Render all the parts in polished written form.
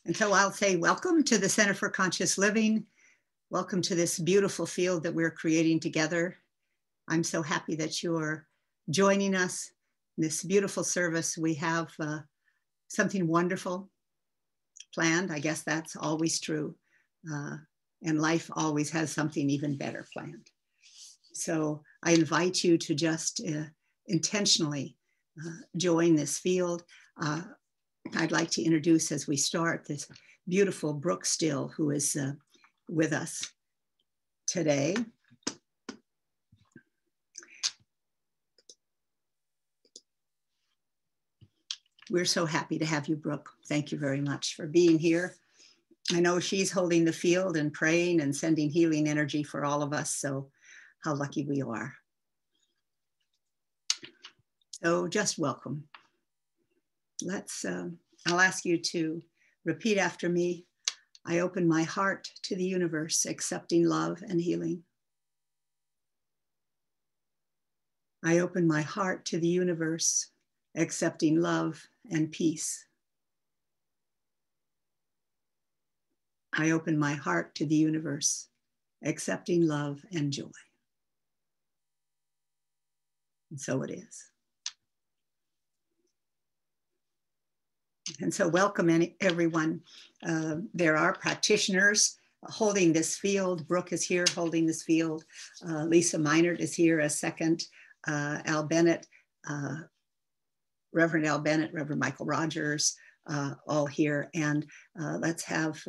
And so I'll say welcome to the Center for Conscious Living. Welcome to this beautiful field that we're creating together. I'm so happy that you're joining us in this beautiful service. We have something wonderful planned. I guess that's always true. And life always has something even better planned. So I invite you to just intentionally join this field. I'd like to introduce, as we start, this beautiful Brook Still, who is with us today. We're so happy to have you, Brook. Thank you very much for being here. I know she's holding the field and praying and sending healing energy for all of us, so how lucky we are. So just welcome. I'll ask you to repeat after me. I open my heart to the universe, accepting love and healing. I open my heart to the universe, accepting love and peace. I open my heart to the universe, accepting love and joy. And so it is. And so welcome everyone. There are practitioners holding this field. Brooke is here holding this field. Lisa Meinert is here as second. Al Bennett, Reverend Al Bennett, Reverend Michael Rogers, all here. And let's have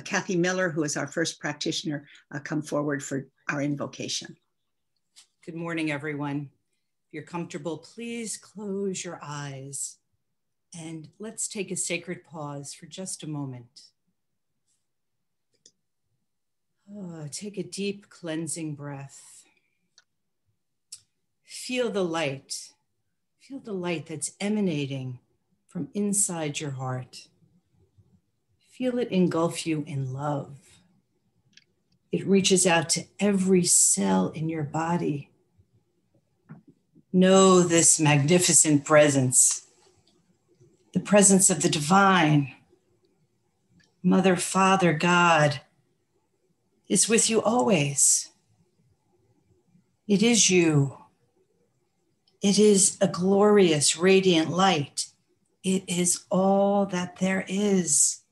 Kathy Miller, who is our first practitioner, come forward for our invocation. Good morning, everyone. If you're comfortable, please close your eyes. And let's take a sacred pause for just a moment. Take a deep cleansing breath. Feel the light. Feel the light that's emanating from inside your heart. Feel it engulf you in love. It reaches out to every cell in your body. Know this magnificent presence. The presence of the divine, Mother, Father, God is with you always. It is you. It is a glorious, radiant light. It is all that there is.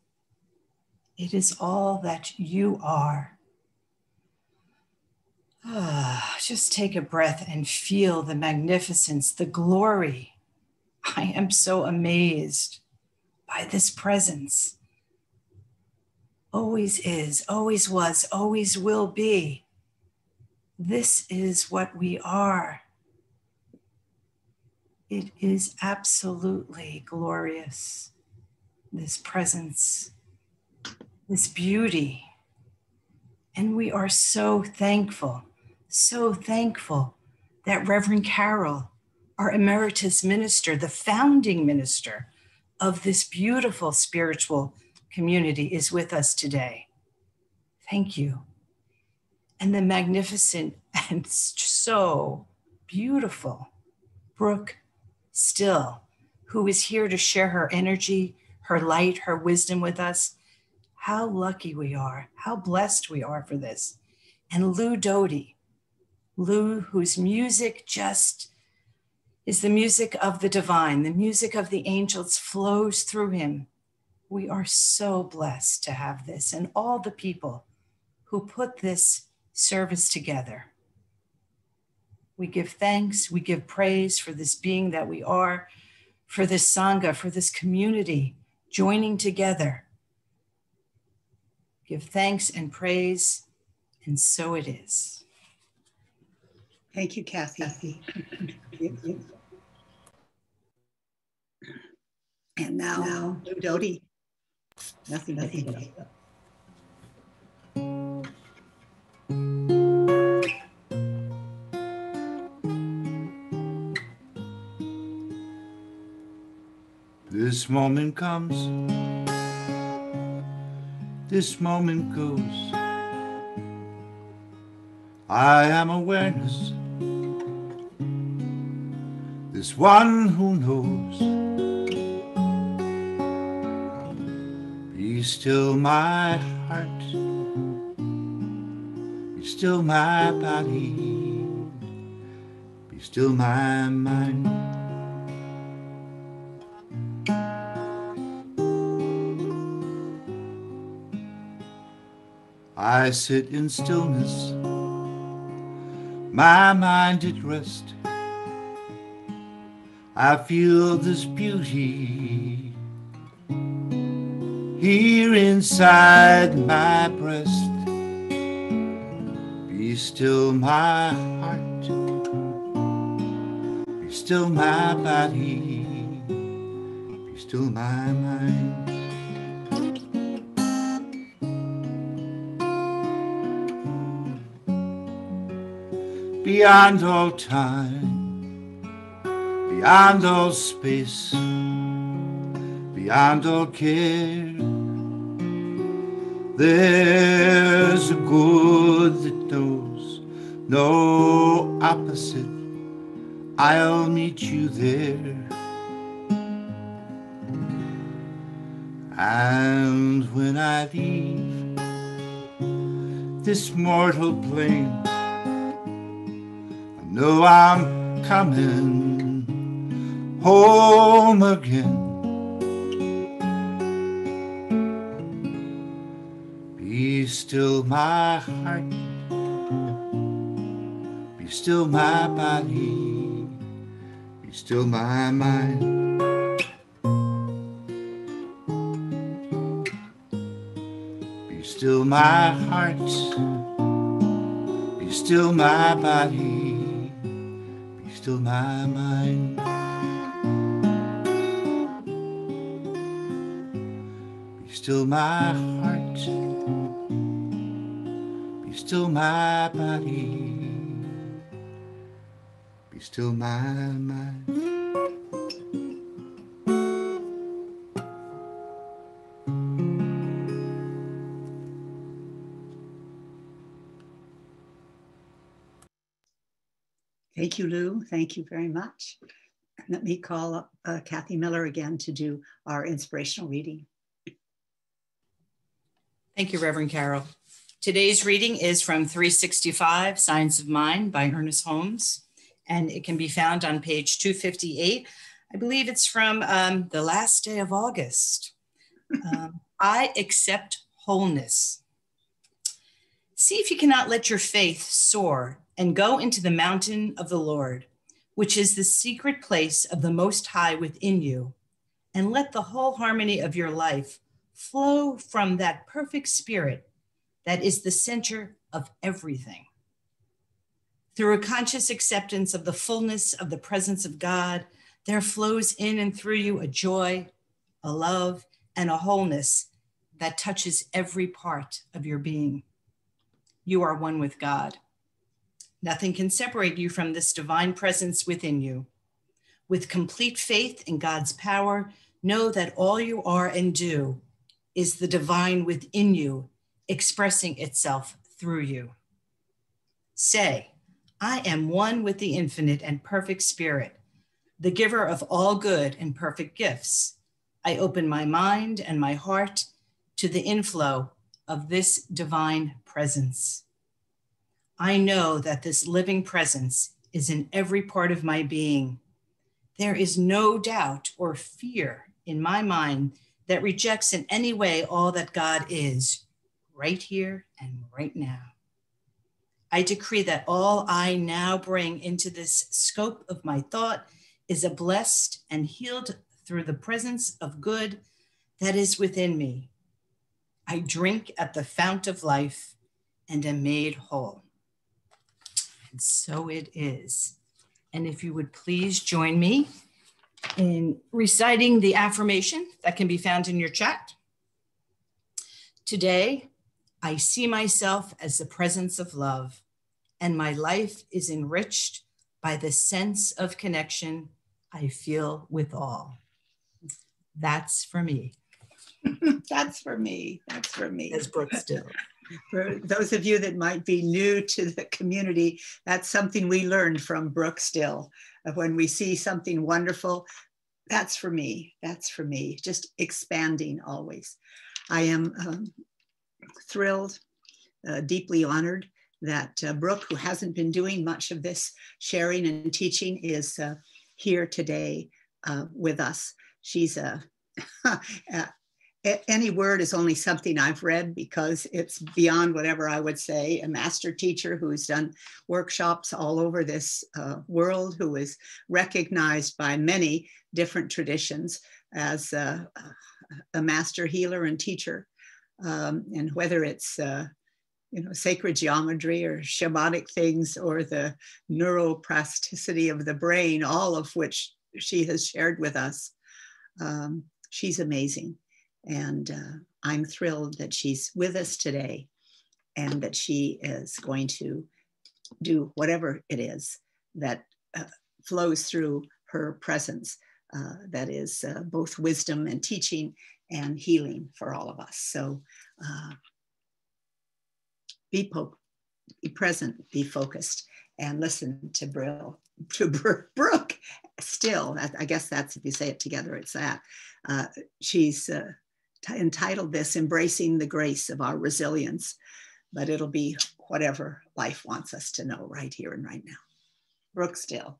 It is all that you are. Just take a breath and feel the magnificence, the glory. I am so amazed by this presence. Always is, always was, always will be. This is what we are. It is absolutely glorious, this presence, this beauty. And we are so thankful that Reverend Carol, our emeritus minister, the founding minister of this beautiful spiritual community, is with us today. Thank you. And the magnificent and so beautiful Brook Still, who is here to share her energy, her light, her wisdom with us. How lucky we are, how blessed we are for this. And Lew Doty, Lew, whose music just is the music of the divine, the music of the angels flows through him. We are so blessed to have this, and all the people who put this service together. We give thanks, we give praise for this being that we are, for this Sangha, for this community joining together. Give thanks and praise, and so it is. Thank you, Kathy. And now, Lew Doty. Nothing. This moment comes, this moment goes. I am awareness, this one who knows. still my heart, be still my body, be still my mind. I sit in stillness, my mind at rest. I feel this beauty here inside my breast. Be still my heart, be still my body, be still my mind. Beyond all time, beyond all space, beyond all care, there's a good that knows no opposite. I'll meet you there. And when I leave this mortal plane, I know I'm coming home again. Be still my heart, be still my body, be still my mind. Be still my heart, be still my body, be still my mind. Be still my heart, be still my body, be still my mind. Thank you, Lew. Thank you very much. Let me call up Kathy Miller again to do our inspirational reading. Thank you, Reverend Carol. Today's reading is from 365, Signs of Mind by Ernest Holmes, and it can be found on page 258. I believe it's from the last day of August. I accept wholeness. See if you cannot let your faith soar and go into the mountain of the Lord, which is the secret place of the Most High within you, and let the whole harmony of your life flow from that perfect spirit that is the center of everything. Through a conscious acceptance of the fullness of the presence of God, there flows in and through you a joy, a love, and a wholeness that touches every part of your being. You are one with God. Nothing can separate you from this divine presence within you. With complete faith in God's power, know that all you are and do is the divine within you, expressing itself through you. Say, I am one with the infinite and perfect spirit, the giver of all good and perfect gifts. I open my mind and my heart to the inflow of this divine presence. I know that this living presence is in every part of my being. There is no doubt or fear in my mind that rejects in any way all that God is, right here and right now. I decree that all I now bring into this scope of my thought is a blessed and healed through the presence of good that is within me. I drink at the fount of life and am made whole. And so it is. And if you would please join me in reciting the affirmation that can be found in your chat. Today, I see myself as the presence of love, and my life is enriched by the sense of connection I feel with all. That's for me. That's for me. That's for me. As Brook Still. For those of you that might be new to the community, that's something we learned from Brook Still. When we see something wonderful, that's for me. That's for me. Just expanding always. I am thrilled, deeply honored that Brook, who hasn't been doing much of this sharing and teaching, is here today with us. She's any word is only something I've read, because it's beyond whatever I would say. A master teacher who's done workshops all over this world, who is recognized by many different traditions as a master healer and teacher. And whether it's sacred geometry or shamanic things, or the neuroplasticity of the brain, all of which she has shared with us, she's amazing. And I'm thrilled that she's with us today, and that she is going to do whatever it is that flows through her presence, that is both wisdom and teaching and healing for all of us. So be present, be focused, and listen to Brook Still. I guess that's, if you say it together, it's that. She's entitled this "Embracing the Grace of Our Resilience," but it'll be whatever life wants us to know right here and right now. Brook Still.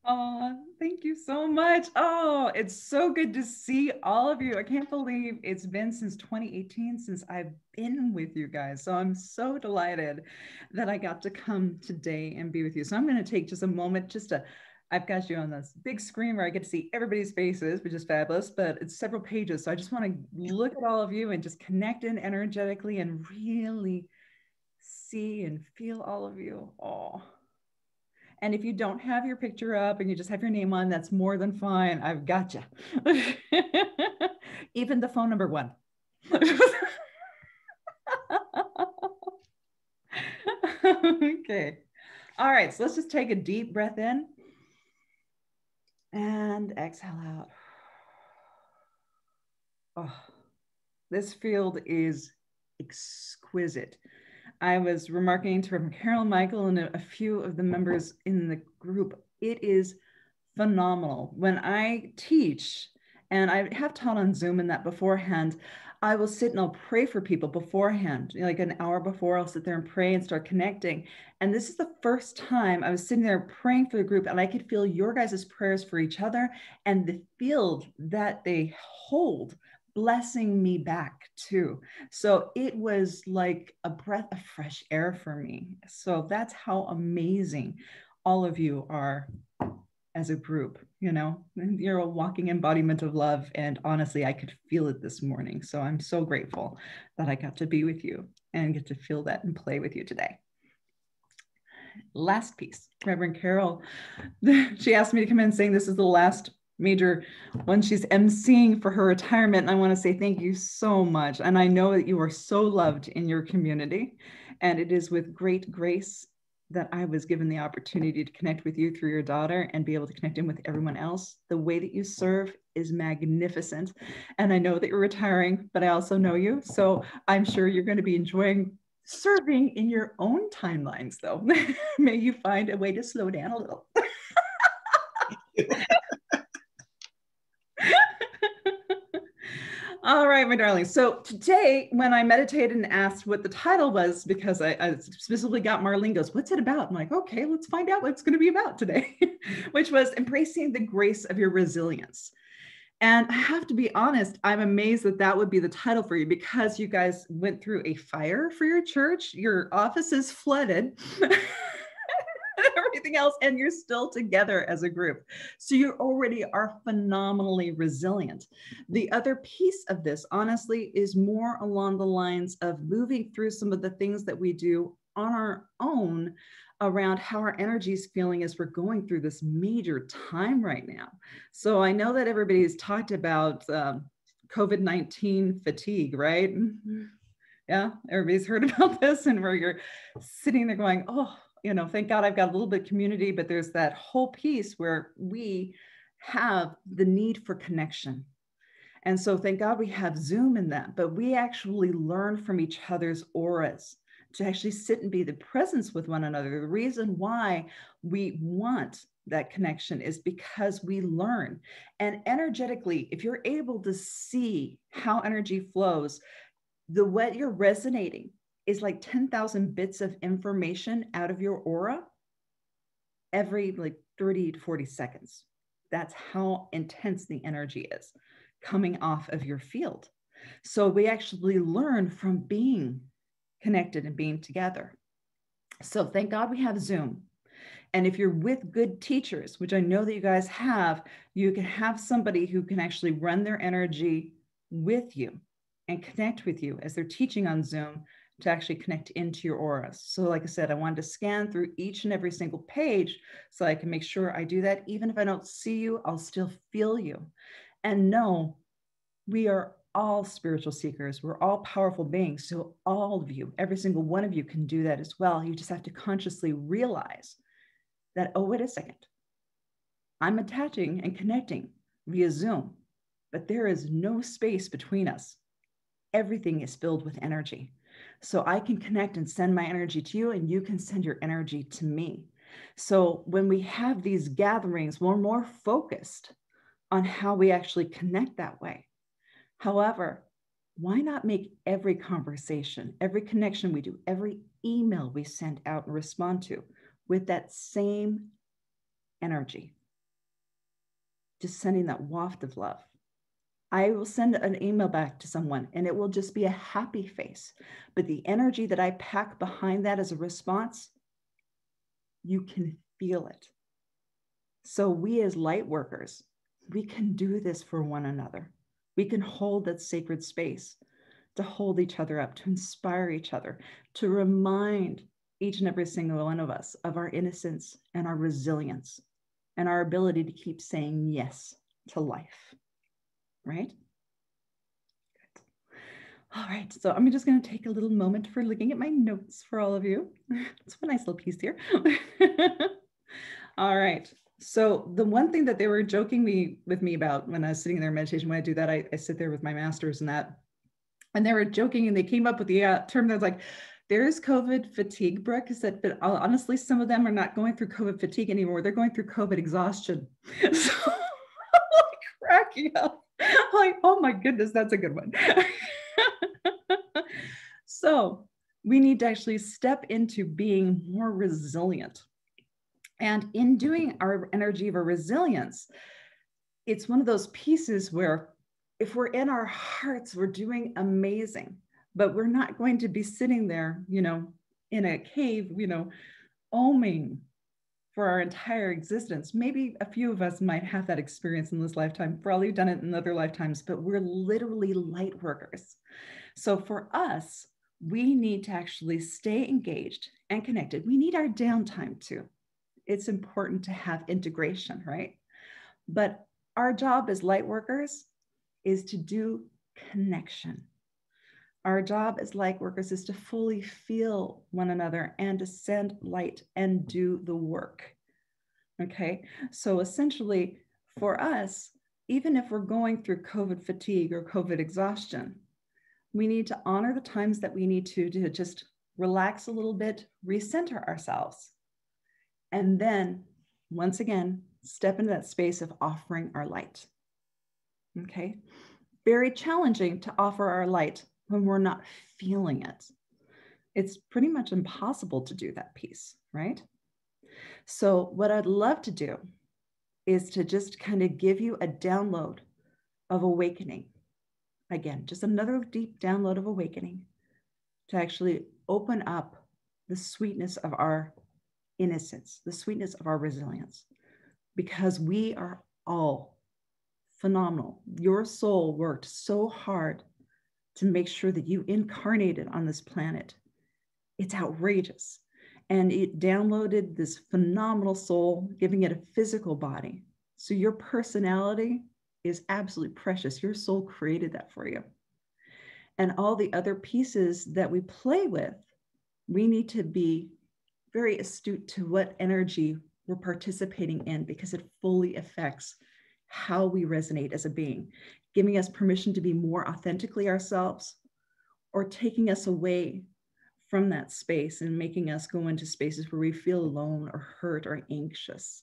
Oh, thank you so much. Oh, it's so good to see all of you. I can't believe it's been since 2018 since I've been with you guys. So I'm so delighted that I got to come today and be with you. So I'm going to take just a moment I've got you on this big screen where I get to see everybody's faces, which is fabulous, but it's several pages. So I just want to look at all of you and just connect in energetically and really see and feel all of you. Oh. And if you don't have your picture up and you just have your name on, that's more than fine. I've got you. Even the phone number one. Okay. All right. So let's just take a deep breath in and exhale out. Oh, this field is exquisite. I was remarking to Reverend Carol, Michael, and a few of the members in the group. It is phenomenal. When I teach, and I have taught on Zoom and that beforehand, I will sit and I'll pray for people beforehand, like an hour before. I'll sit there and pray and start connecting. And this is the first time I was sitting there praying for the group, and I could feel your guys' prayers for each other and the field that they hold blessing me back too. So it was like a breath of fresh air for me. So that's how amazing all of you are as a group. You're a walking embodiment of love. And honestly, I could feel it this morning. So I'm so grateful that I got to be with you and get to feel that and play with you today. Last piece, Reverend Carol, she asked me to come in saying this is the last major one she's emceeing for her retirement. And I want to say thank you so much. And I know that you are so loved in your community. And it is with great grace that I was given the opportunity to connect with you through your daughter and be able to connect in with everyone else. The way that you serve is magnificent. And I know that you're retiring, but I also know you. So I'm sure you're going to be enjoying serving in your own timelines, though. May you find a way to slow down a little. All right, my darling. So today, when I meditated and asked what the title was, because I specifically got Marlene goes, "What's it about?" I'm like, okay, let's find out what it's going to be about today, which was embracing the grace of your resilience. And I have to be honest, I'm amazed that that would be the title for you, because you guys went through a fire for your church. Your office is flooded. Everything else, and you're still together as a group. So you already are phenomenally resilient. The other piece of this, honestly, is more along the lines of moving through some of the things that we do on our own around how our energy is feeling as we're going through this major time right now. So I know that everybody's talked about COVID-19 fatigue, right? Yeah, everybody's heard about this, and where you're sitting there going, oh, thank God I've got a little bit of community, but there's that whole piece where we have the need for connection. And so thank God we have Zoom in that, but we actually learn from each other's auras to actually sit and be the presence with one another. The reason why we want that connection is because we learn. And energetically, if you're able to see how energy flows, what you're resonating is like 10,000 bits of information out of your aura every like 30 to 40 seconds. That's how intense the energy is coming off of your field. So we actually learn from being connected and being together. So thank God we have Zoom. And if you're with good teachers, which I know that you guys have, you can have somebody who can actually run their energy with you and connect with you as they're teaching on Zoom to actually connect into your auras. So like I said, I wanted to scan through each and every single page so I can make sure I do that. Even if I don't see you, I'll still feel you. And know we are all spiritual seekers. We're all powerful beings. So all of you, every single one of you can do that as well. You just have to consciously realize that, oh, wait a second, I'm attaching and connecting via Zoom, but there is no space between us. Everything is filled with energy. So I can connect and send my energy to you, and you can send your energy to me. So when we have these gatherings, we're more focused on how we actually connect that way. However, why not make every conversation, every connection we do, every email we send out and respond to with that same energy? Just sending that waft of love. I will send an email back to someone and it will just be a happy face. But the energy that I pack behind that as a response, you can feel it. So we as light workers, we can do this for one another. We can hold that sacred space to hold each other up, to inspire each other, to remind each and every single one of us of our innocence and our resilience and our ability to keep saying yes to life, right? Good. All right, so I'm just going to take a little moment for looking at my notes for all of you. It's a nice little piece here. All right, so the one thing that they were joking with me about when I was sitting there in meditation, when I do that, I sit there with my masters and that, and they were joking and they came up with the term that's like, there's COVID fatigue, Brooke. Is that, but honestly, some of them are not going through COVID fatigue anymore. They're going through COVID exhaustion. So I'm like cracking up. I'm like, oh my goodness, that's a good one. So we need to actually step into being more resilient. And in doing our energy of our resilience, it's one of those pieces where if we're in our hearts, we're doing amazing. But we're not going to be sitting there, in a cave, oming for our entire existence. Maybe a few of us might have that experience in this lifetime. Probably done it in other lifetimes, but we're literally light workers. So for us, we need to actually stay engaged and connected. We need our downtime too. It's important to have integration, right? But our job as light workers is to do connection. Our job as light workers is to fully feel one another and to send light and do the work. Okay, so essentially for us, even if we're going through COVID fatigue or COVID exhaustion, we need to honor the times that we need to just relax a little bit, recenter ourselves, and then once again, step into that space of offering our light. Okay, very challenging to offer our light when we're not feeling it. It's pretty much impossible to do that piece, right? So what I'd love to do is to just kind of give you a download of awakening. Again, just another deep download of awakening to actually open up the sweetness of our innocence, the sweetness of our resilience, because we are all phenomenal. Your soul worked so hard to make sure that you incarnated on this planet. It's outrageous. And it downloaded this phenomenal soul, giving it a physical body. So your personality is absolutely precious. Your soul created that for you. And all the other pieces that we play with, we need to be very astute to what energy we're participating in, because it fully affects how we resonate as a being, giving us permission to be more authentically ourselves, or taking us away from that space and making us go into spaces where we feel alone or hurt or anxious.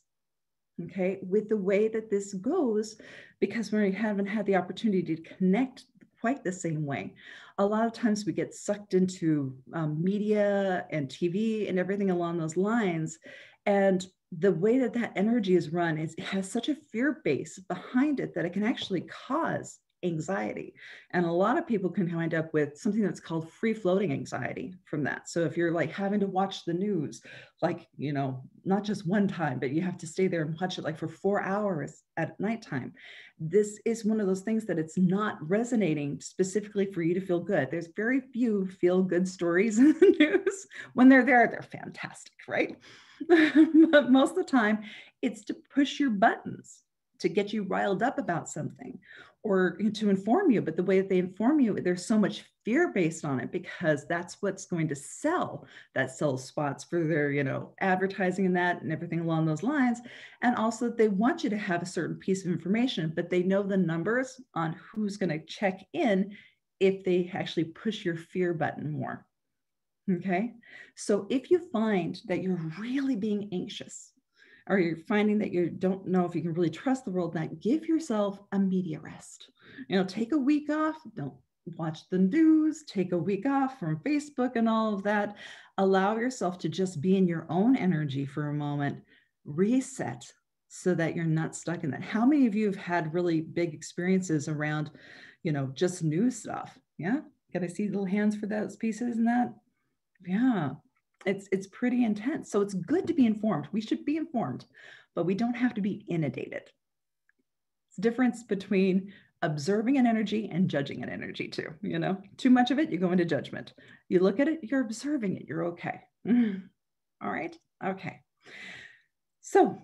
okay, with the way that this goes, because we haven't had the opportunity to connect quite the same way. A lot of times we get sucked into media and TV and everything along those lines. And the way that that energy is run is, it has such a fear base behind it that it can actually cause anxiety. And a lot of people can wind up with something that's called free floating anxiety from that. So if you're like having to watch the news, like, you know, not just one time, but you have to stay there and watch it like for 4 hours at nighttime, this is one of those things that it's not resonating specifically for you to feel good. There's very few feel good stories in the news. When they're there, they're fantastic, right? But most of the time, it's to push your buttons, to get you riled up about something, or to inform you. But the way that they inform you, there's so much fear based on it, because that's what's going to sell. That sells spots for their, you know, advertising and that and everything along those lines. And also they want you to have a certain piece of information, but they know the numbers on who's going to check in if they actually push your fear button more. Okay. So if you find that you're really being anxious, or you're finding that you don't know if you can really trust the world, now give yourself a media rest. You know, take a week off, don't watch the news, take a week off from Facebook and all of that. Allow yourself to just be in your own energy for a moment, reset, so that you're not stuck in that. How many of you have had really big experiences around, you know, just news stuff? Yeah. Can I see little hands for those pieces and that? Yeah, it's pretty intense. So it's good to be informed. We should be informed, but we don't have to be inundated. It's the difference between observing an energy and judging an energy too. You know, too much of it, you go into judgment. You look at it, you're observing it, you're okay. All right, okay. So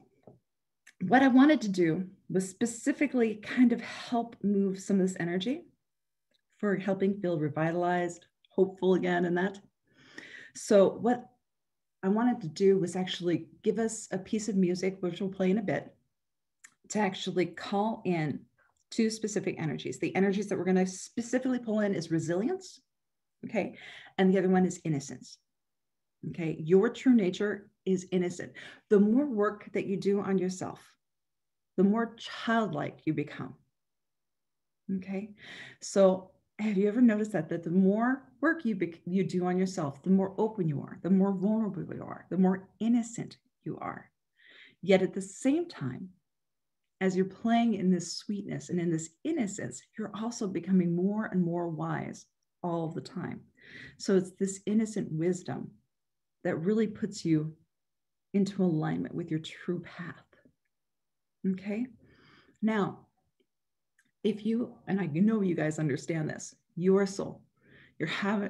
what I wanted to do was specifically kind of help move some of this energy for helping feel revitalized, hopeful again, and that. So what I wanted to do was actually give us a piece of music, which we'll play in a bit, to actually call in two specific energies. The energies that we're going to specifically pull in is resilience, okay? And the other one is innocence, okay? Your true nature is innocent. The more work that you do on yourself, the more childlike you become, okay? So have you ever noticed that the more work you do on yourself, the more open you are, the more vulnerable you are, the more innocent you are. Yet at the same time, as you're playing in this sweetness and in this innocence, you're also becoming more and more wise all of the time. So it's this innocent wisdom that really puts you into alignment with your true path. Okay? Now, if you, and I know you guys understand this, your soul,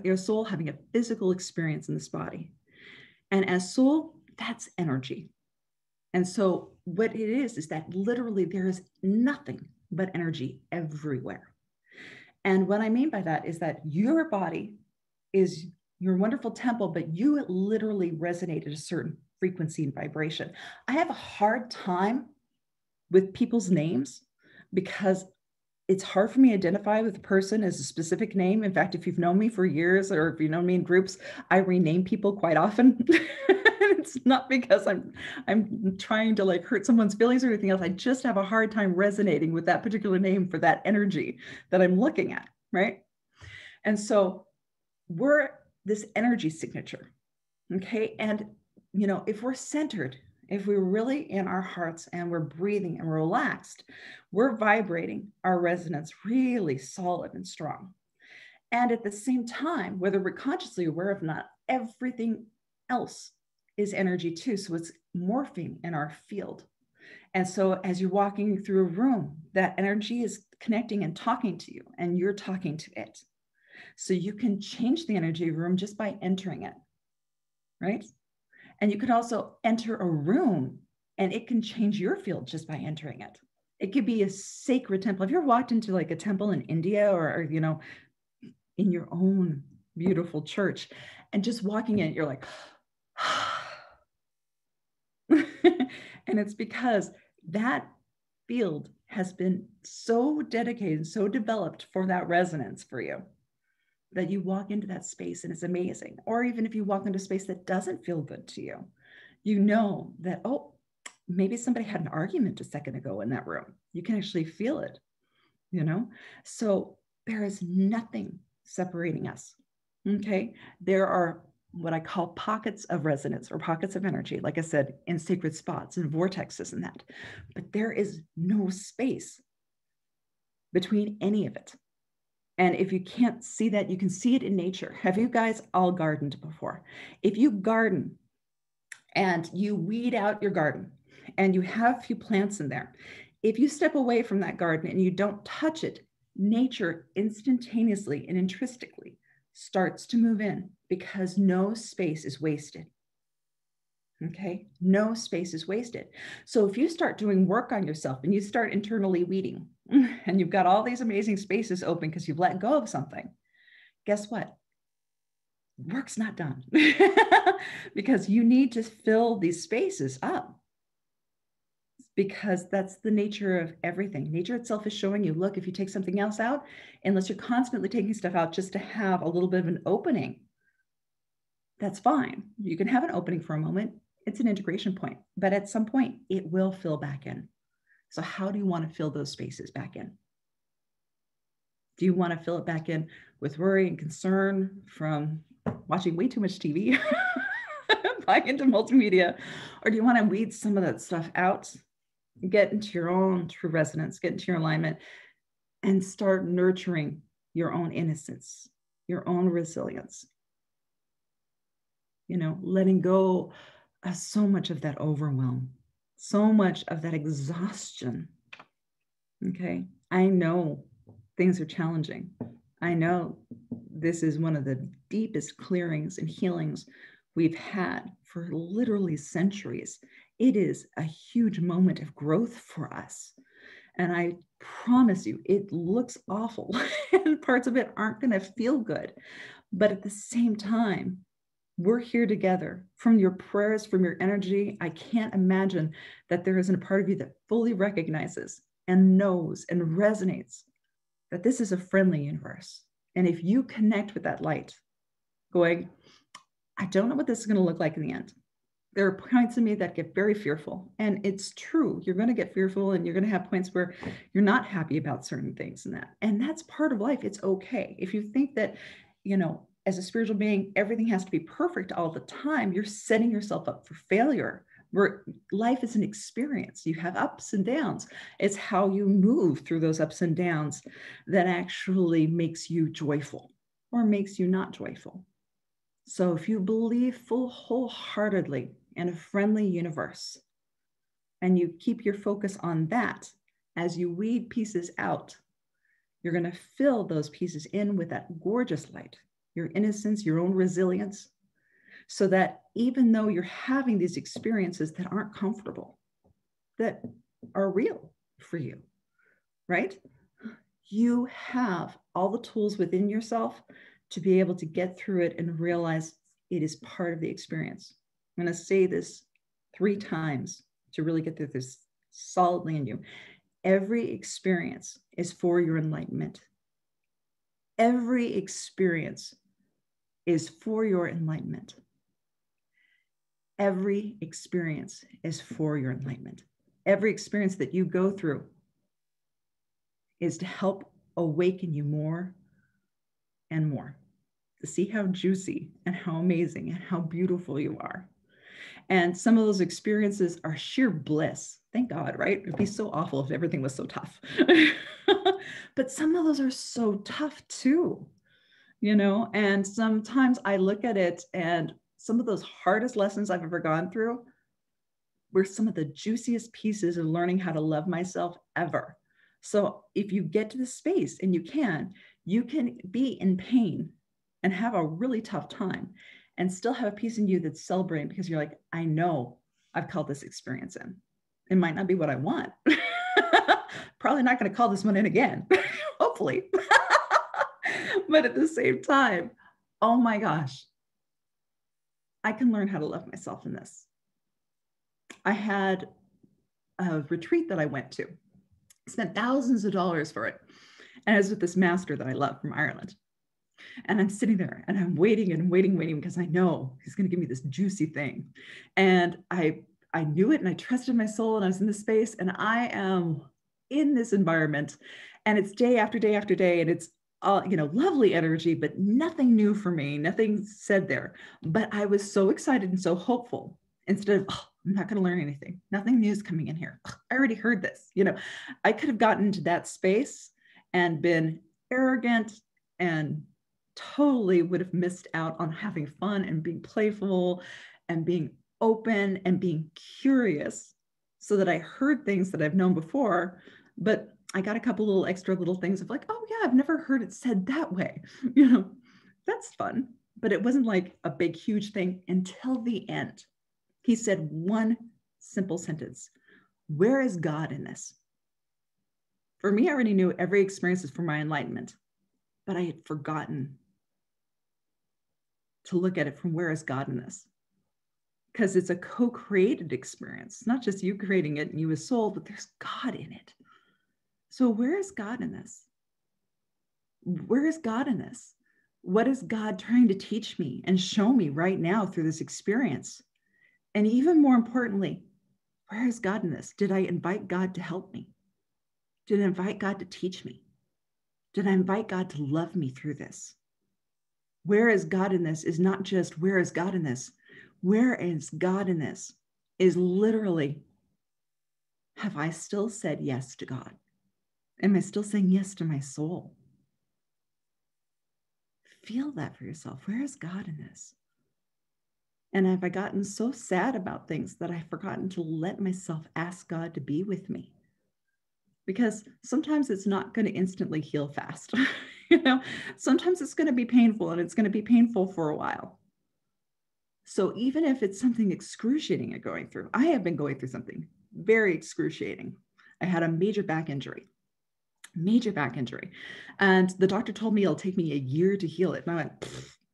your soul having a physical experience in this body. And as soul, that's energy. And so what it is that literally there is nothing but energy everywhere. And what I mean by that is that your body is your wonderful temple, but you literally resonate at a certain frequency and vibration. I have a hard time with people's names because it's hard for me to identify with a person as a specific name. In fact, if you've known me for years, or if you know me in groups, I rename people quite often. It's not because I'm trying to like hurt someone's feelings or anything else. I just have a hard time resonating with that particular name for that energy that I'm looking at, right? And so we're this energy signature, okay? And, you know, if we're centered, if we're really in our hearts and we're breathing and we're relaxed, we're vibrating our resonance really solid and strong. And at the same time, whether we're consciously aware of not, everything else is energy too. So it's morphing in our field. And so as you're walking through a room, that energy is connecting and talking to you, and you're talking to it. So you can change the energy of a room just by entering it, right? And you could also enter a room and it can change your field just by entering it. It could be a sacred temple. Have you ever walked into like a temple in India or you know, in your own beautiful church and just walking in, you're like, and it's because that field has been so dedicated, so developed for that resonance for you, that you walk into that space and it's amazing. Or even if you walk into a space that doesn't feel good to you, you know that, oh, maybe somebody had an argument a second ago in that room. You can actually feel it, you know? So there is nothing separating us, okay? There are what I call pockets of resonance or pockets of energy, like I said, in sacred spots and vortexes and that, but there is no space between any of it. And if you can't see that, you can see it in nature. Have you guys all gardened before? If you garden and you weed out your garden and you have a few plants in there, if you step away from that garden and you don't touch it, nature instantaneously and intrinsically starts to move in because no space is wasted. Okay, no space is wasted. So if you start doing work on yourself and you start internally weeding and you've got all these amazing spaces open because you've let go of something, guess what? Work's not done because you need to fill these spaces up, because that's the nature of everything. Nature itself is showing you, look, if you take something else out, unless you're constantly taking stuff out just to have a little bit of an opening, that's fine. You can have an opening for a moment. It's an integration point, but at some point it will fill back in. So how do you want to fill those spaces back in? Do you want to fill it back in with worry and concern from watching way too much TV, buying into multimedia, or do you want to weed some of that stuff out, get into your own true resonance, get into your alignment, and start nurturing your own innocence, your own resilience? You know, letting go of so much of that overwhelm, so much of that exhaustion. Okay, I know things are challenging. I know this is one of the deepest clearings and healings we've had for literally centuries. It is a huge moment of growth for us. And I promise you, it looks awful and parts of it aren't going to feel good. But at the same time, we're here together. From your prayers, from your energy, I can't imagine that there isn't a part of you that fully recognizes and knows and resonates that this is a friendly universe. And if you connect with that light, going, I don't know what this is going to look like in the end. There are points in me that get very fearful. And it's true. You're going to get fearful and you're going to have points where you're not happy about certain things and that. And that's part of life. It's okay. If you think that, you know, as a spiritual being, everything has to be perfect all the time, you're setting yourself up for failure. Where life is an experience. You have ups and downs. It's how you move through those ups and downs that actually makes you joyful or makes you not joyful. So if you believe wholeheartedly in a friendly universe and you keep your focus on that as you weed pieces out, you're going to fill those pieces in with that gorgeous light, your innocence, your own resilience, so that even though you're having these experiences that aren't comfortable, that are real for you, right? You have all the tools within yourself to be able to get through it and realize it is part of the experience. I'm going to say this 3 times to really get through this solidly in you. Every experience is for your enlightenment. Every experience is for your enlightenment. Every experience is for your enlightenment. Every experience that you go through is to help awaken you more and more, to see how juicy and how amazing and how beautiful you are. And some of those experiences are sheer bliss. Thank God, right? It'd be so awful if everything was so tough. But some of those are so tough too, you know? And sometimes I look at it and some of those hardest lessons I've ever gone through were some of the juiciest pieces of learning how to love myself ever. So if you get to the space and you can be in pain and have a really tough time and still have a piece in you that's celebrating because you're like, I know I've called this experience in. It might not be what I want. Probably not going to call this one in again, hopefully. But at the same time, oh my gosh, I can learn how to love myself in this. I had a retreat that I went to. I spent thousands of dollars for it. And I was with this master that I love from Ireland. And I'm sitting there and I'm waiting and waiting because I know he's going to give me this juicy thing. And I I knew it and I trusted my soul and I was in this space and I am in this environment and it's day after day after day and it's lovely energy, but nothing new for me, nothing said there. But I was so excited and so hopeful instead of, oh, I'm not going to learn anything. Nothing new is coming in here. Ugh, I already heard this. I could have gotten into that space and been arrogant and totally would have missed out on having fun and being playful and being open and being curious so that I heard things that I've known before, but I got a couple little extra little things of like, oh yeah, I've never heard it said that way. That's fun. But it wasn't like a big, huge thing until the end. He said one simple sentence: where is God in this? For me, I already knew every experience is for my enlightenment, but I had forgotten to look at it from where is God in this? Because it's a co-created experience, not just you creating it and you as soul, but there's God in it. So where is God in this? Where is God in this? What is God trying to teach me and show me right now through this experience? And even more importantly, where is God in this? Did I invite God to help me? Did I invite God to teach me? Did I invite God to love me through this? Where is God in this is not just where is God in this? Where is God in this is literally, have I still said yes to God? Am I still saying yes to my soul? Feel that for yourself. Where is God in this? And have I gotten so sad about things that I've forgotten to let myself ask God to be with me? Because sometimes it's not going to instantly heal fast. Sometimes it's going to be painful and it's going to be painful for a while. So even if it's something excruciating you're going through, I have been going through something very excruciating. I had a major back injury. And the doctor told me it'll take me a year to heal it. And I went,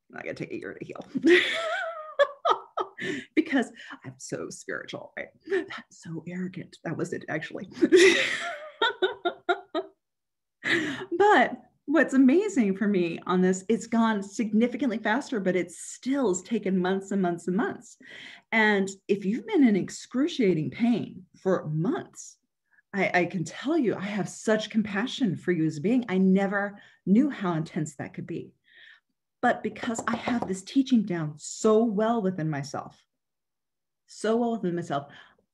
not going to take a year to heal. Because I'm so spiritual, right? That's so arrogant. That was it, actually. But what's amazing for me on this, it's gone significantly faster, but it still has taken months and months and months. And if you've been in excruciating pain for months, I can tell you, I have such compassion for you as a being. I never knew how intense that could be. But because I have this teaching down so well within myself,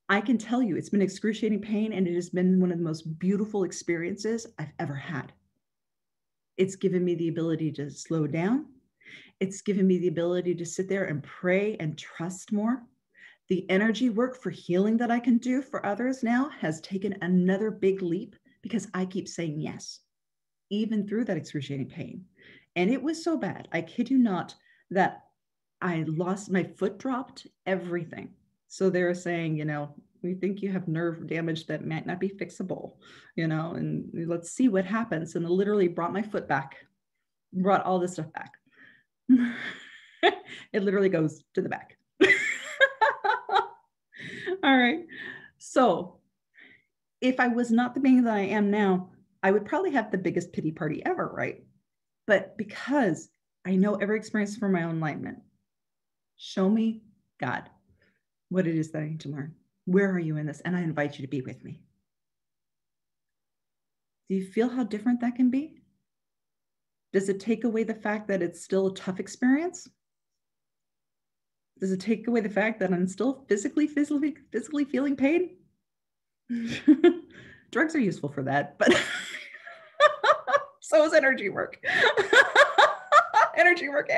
I can tell you it's been excruciating pain and it has been one of the most beautiful experiences I've ever had. It's given me the ability to slow down. It's given me the ability to sit there and pray and trust more. The energy work for healing that I can do for others now has taken another big leap because I keep saying yes, even through that excruciating pain. And it was so bad, I kid you not, that I lost my foot, dropped everything. So they were saying, we think you have nerve damage that might not be fixable, and let's see what happens. And it literally brought my foot back, brought all this stuff back. It literally goes to the back. All right. So if I was not the being that I am now, I would probably have the biggest pity party ever, right? But because I know every experience for my own enlightenment, show me, God, what it is that I need to learn. Where are you in this? And I invite you to be with me. Do you feel how different that can be? Does it take away the fact that it's still a tough experience? Does it take away the fact that I'm still physically feeling pain? Drugs are useful for that, but so is energy work. Energy work.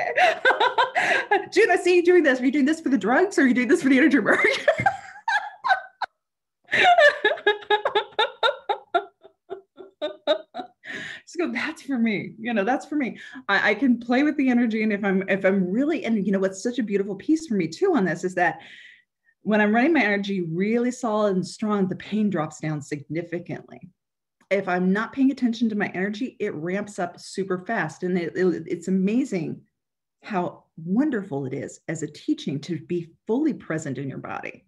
June, I see you doing this. Are you doing this for the drugs or are you doing this for the energy work? So that's for me. That's for me. I can play with the energy, and if I'm really, and what's such a beautiful piece for me too on this is that when I'm running my energy really solid and strong, the pain drops down significantly. If I'm not paying attention to my energy, it ramps up super fast, and it's amazing how wonderful it is as a teaching to be fully present in your body.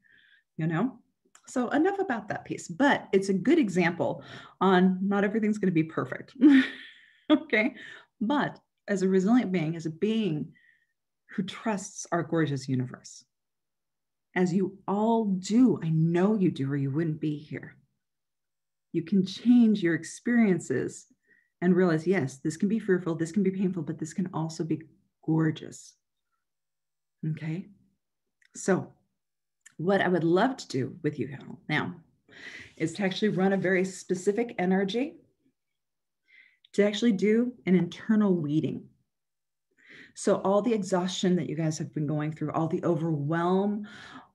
So enough about that piece, but it's a good example on not everything's going to be perfect. Okay. But as a resilient being, as a being who trusts our gorgeous universe as you all do. I know you do, or you wouldn't be here. You can change your experiences and realize, yes, this can be fearful, this can be painful, but this can also be gorgeous. Okay? So what I would love to do with you now is to actually run a very specific energy, to actually do an internal weeding. So all the exhaustion that you guys have been going through, all the overwhelm,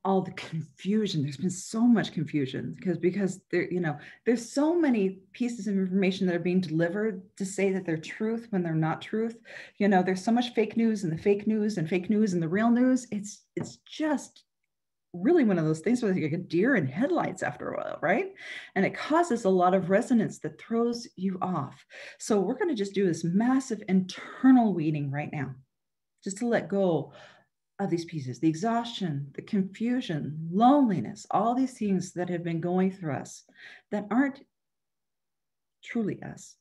all the confusion, there's been so much confusion because there, there's so many pieces of information that are being delivered to say that they're truth when they're not truth. There's so much fake news and the fake news and fake news and the real news. It's just really one of those things where like a deer in headlights after a while, right? And it causes a lot of resonance that throws you off. So we're going to just do this massive internal weeding right now, just to let go of these pieces, the exhaustion, the confusion, loneliness, all these things that have been going through us that aren't truly us.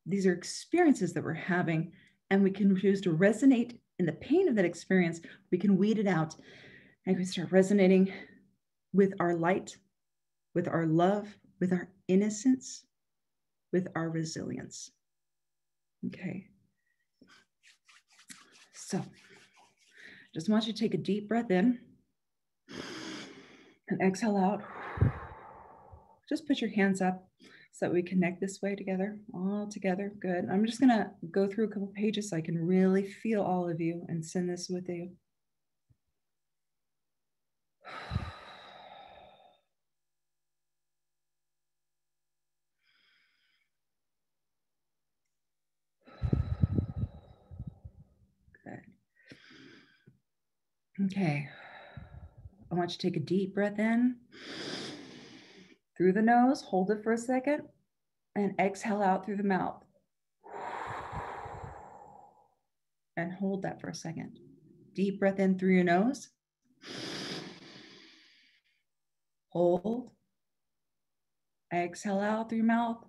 These are experiences that we're having, and we can choose to resonate in the pain of that experience. We can weed it out, and we start resonating with our light, with our love, with our innocence, with our resilience. Okay. So just want you to take a deep breath in and exhale out. Just put your hands up so that we connect this way together, all together. Good. I'm just going to go through a couple pages so I can really feel all of you and send this with you. Good. Okay. I want you to take a deep breath in through the nose, hold it for a second, and exhale out through the mouth. And hold that for a second. Deep breath in through your nose. Hold. Exhale out through your mouth.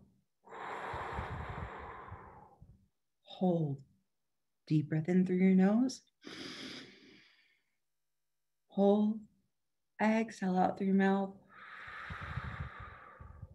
Hold. Deep breath in through your nose. Hold. Exhale out through your mouth.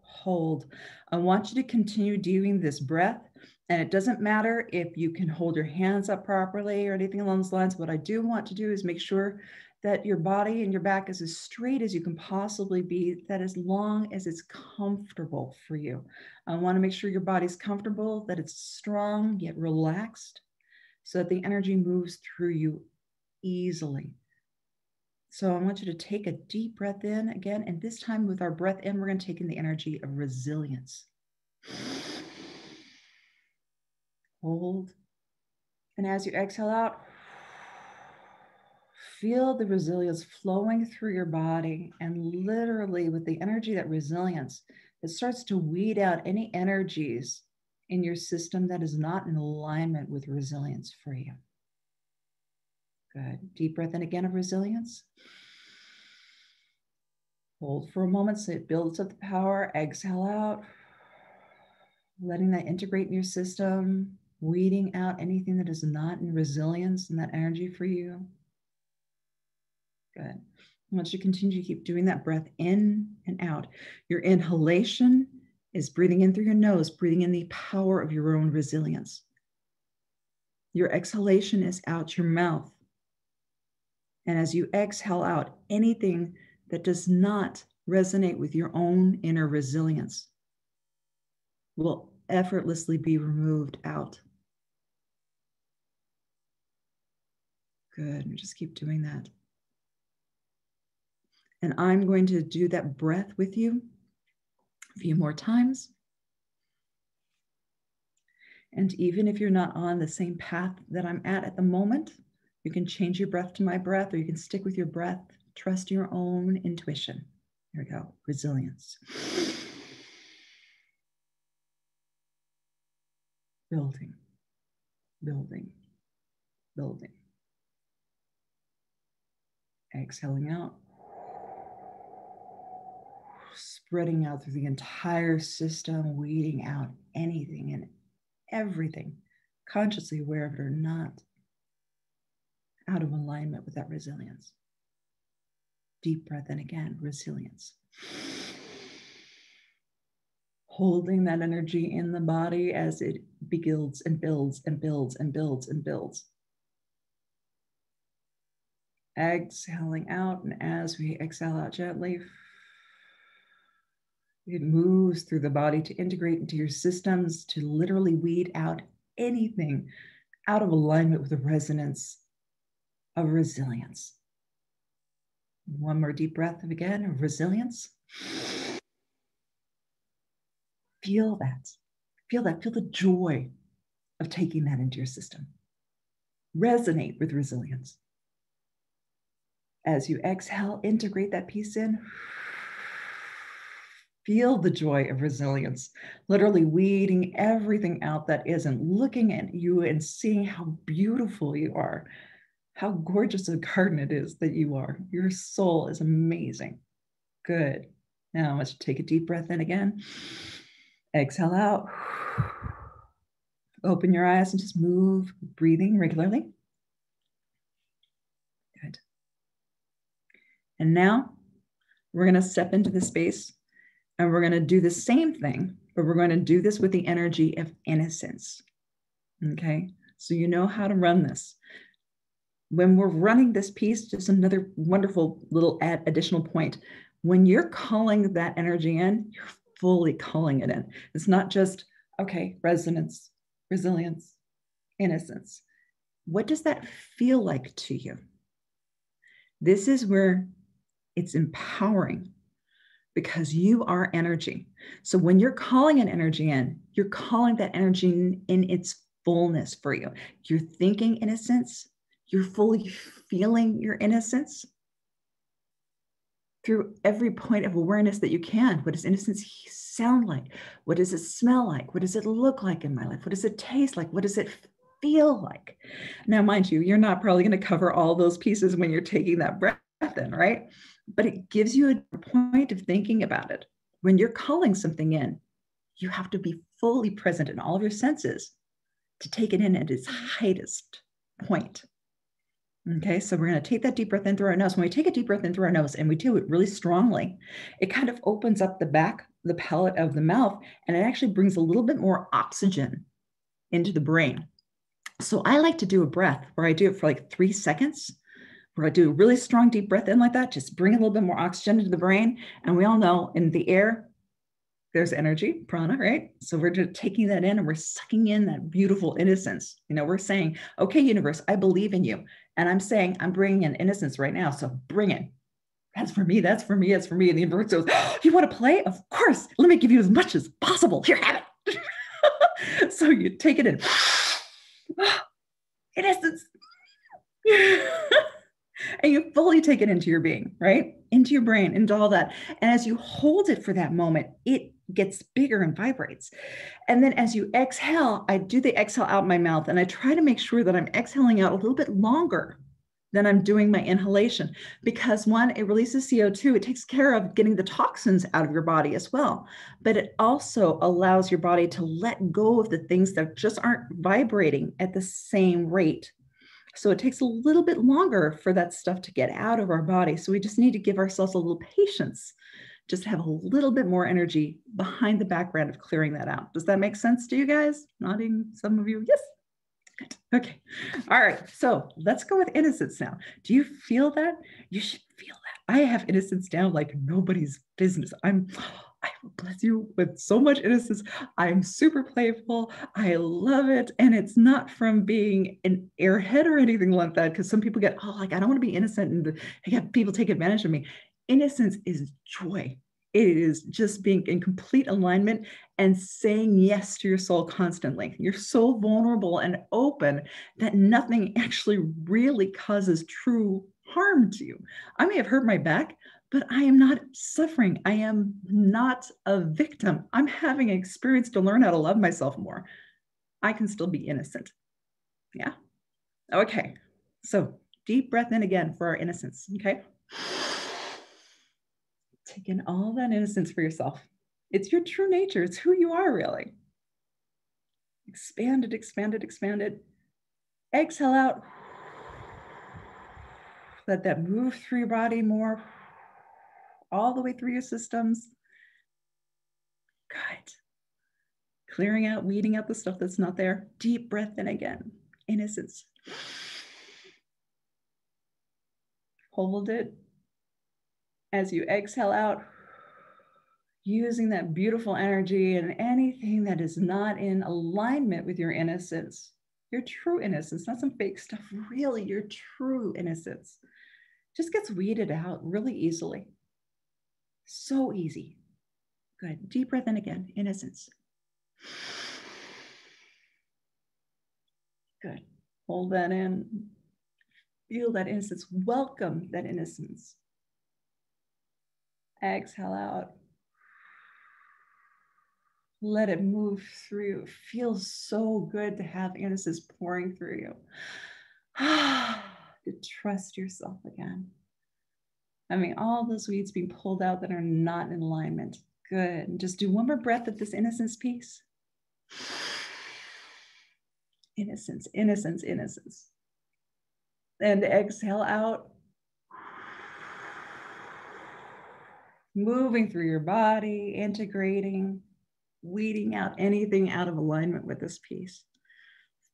Hold. I want you to continue doing this breath. And it doesn't matter if you can hold your hands up properly or anything along those lines. What I do want to do is make sure that your body and your back is as straight as you can possibly be, that as long as it's comfortable for you. I want to make sure your body's comfortable, that it's strong yet relaxed, so that the energy moves through you easily. So I want you to take a deep breath in again, and this time with our breath in, we're going to take in the energy of resilience. Hold. And as you exhale out, feel the resilience flowing through your body, and literally with the energy, that resilience, it starts to weed out any energies in your system that is not in alignment with resilience for you. Good. Deep breath in again of resilience. Hold for a moment so it builds up the power. Exhale out, letting that integrate in your system, weeding out anything that is not in resilience and that energy for you. Good. I want you to continue to keep doing that breath in and out. Your inhalation is breathing in through your nose, breathing in the power of your own resilience. Your exhalation is out your mouth. And as you exhale out, anything that does not resonate with your own inner resilience will effortlessly be removed out. Good. And just keep doing that. And I'm going to do that breath with you a few more times. And even if you're not on the same path that I'm at the moment, you can change your breath to my breath, or you can stick with your breath. Trust your own intuition. Here we go. Resilience. Building, building, building. Exhaling out. Spreading out through the entire system, weeding out anything and everything, consciously aware of it or not, out of alignment with that resilience. Deep breath in again, resilience. Holding that energy in the body as it builds and builds and builds and builds and builds. Exhaling out, and as we exhale out gently, it moves through the body to integrate into your systems, to literally weed out anything out of alignment with the resonance of resilience. One more deep breath again of resilience. Feel that. Feel that. Feel the joy of taking that into your system. Resonate with resilience. As you exhale, integrate that piece in. Feel the joy of resilience, literally weeding everything out that isn't, looking at you and seeing how beautiful you are, how gorgeous a garden it is that you are. Your soul is amazing. Good. Now let's take a deep breath in again. Exhale out. Open your eyes and just move, breathing regularly. Good. And now we're going to step into the space and we're going to do the same thing, but we're going to do this with the energy of innocence. Okay. So you know how to run this. When we're running this piece, just another wonderful little additional point. When you're calling that energy in, you're fully calling it in. It's not just, okay, resonance, resilience, innocence. What does that feel like to you? This is where it's empowering because you are energy. So when you're calling an energy in, you're calling that energy in its fullness for you. You're thinking innocence. You're fully feeling your innocence through every point of awareness that you can. What does innocence sound like? What does it smell like? What does it look like in my life? What does it taste like? What does it feel like? Now, mind you, you're not probably going to cover all those pieces when you're taking that breath in, right? But it gives you a point of thinking about it. When you're calling something in, you have to be fully present in all of your senses to take it in at its highest point. Okay, so we're going to take that deep breath in through our nose. When we take a deep breath in through our nose and we do it really strongly, it kind of opens up the palate of the mouth, and it actually brings a little bit more oxygen into the brain. So I like to do a breath where I do it for like 3 seconds, where I do a really strong deep breath in like that, just bring a little bit more oxygen into the brain. And we all know in the air, there's energy, prana, right? So we're just taking that in and we're sucking in that beautiful innocence. You know, we're saying, okay, universe, I believe in you. And I'm saying, I'm bringing in innocence right now. So bring it. That's for me. That's for me. That's for me. And the universe goes, oh, you want to play? Of course. Let me give you as much as possible. Here, have it. So you take it in. Innocence. And you fully take it into your being, right? Into your brain, into all that. And as you hold it for that moment, it gets bigger and vibrates. And then as you exhale, I do the exhale out my mouth, and I try to make sure that I'm exhaling out a little bit longer than I'm doing my inhalation, because one, it releases CO2. It takes care of getting the toxins out of your body as well. But it also allows your body to let go of the things that just aren't vibrating at the same rate. So it takes a little bit longer for that stuff to get out of our body. So we just need to give ourselves a little patience, just have a little bit more energy behind the background of clearing that out. Does that make sense to you guys? Nodding, some of you, yes. Good. Okay. All right. So let's go with innocence now. Do you feel that? You should feel that. I have innocence down like nobody's business. I will bless you with so much innocence. I'm super playful. I love it. And it's not from being an airhead or anything like that, because some people get, oh, like, I don't want to be innocent and have people take advantage of me. Innocence is joy. It is just being in complete alignment and saying yes to your soul constantly. You're so vulnerable and open that nothing actually really causes true harm to you. I may have hurt my back, but I am not suffering. I am not a victim. I'm having an experience to learn how to love myself more. I can still be innocent. Yeah. Okay. So deep breath in again for our innocence. Okay. Take in all that innocence for yourself. It's your true nature. It's who you are, really. Expand it, expand it, expand it. Exhale out. Let that move through your body more. all the way through your systems. Good. Clearing out, weeding out the stuff that's not there. Deep breath in again. Innocence. Hold it. As you exhale out, using that beautiful energy and anything that is not in alignment with your innocence, your true innocence, not some fake stuff, really your true innocence, just gets weeded out really easily. So easy. Good. Deep breath in again. Innocence. Good. Hold that in. Feel that innocence. Welcome that innocence. Exhale out. Let it move through. It feels so good to have innocence pouring through you. To trust yourself again. I mean, all those weeds being pulled out that are not in alignment. Good. And just do one more breath of this innocence piece. Innocence, innocence, innocence. And exhale out. Moving through your body, integrating, weeding out anything out of alignment with this piece.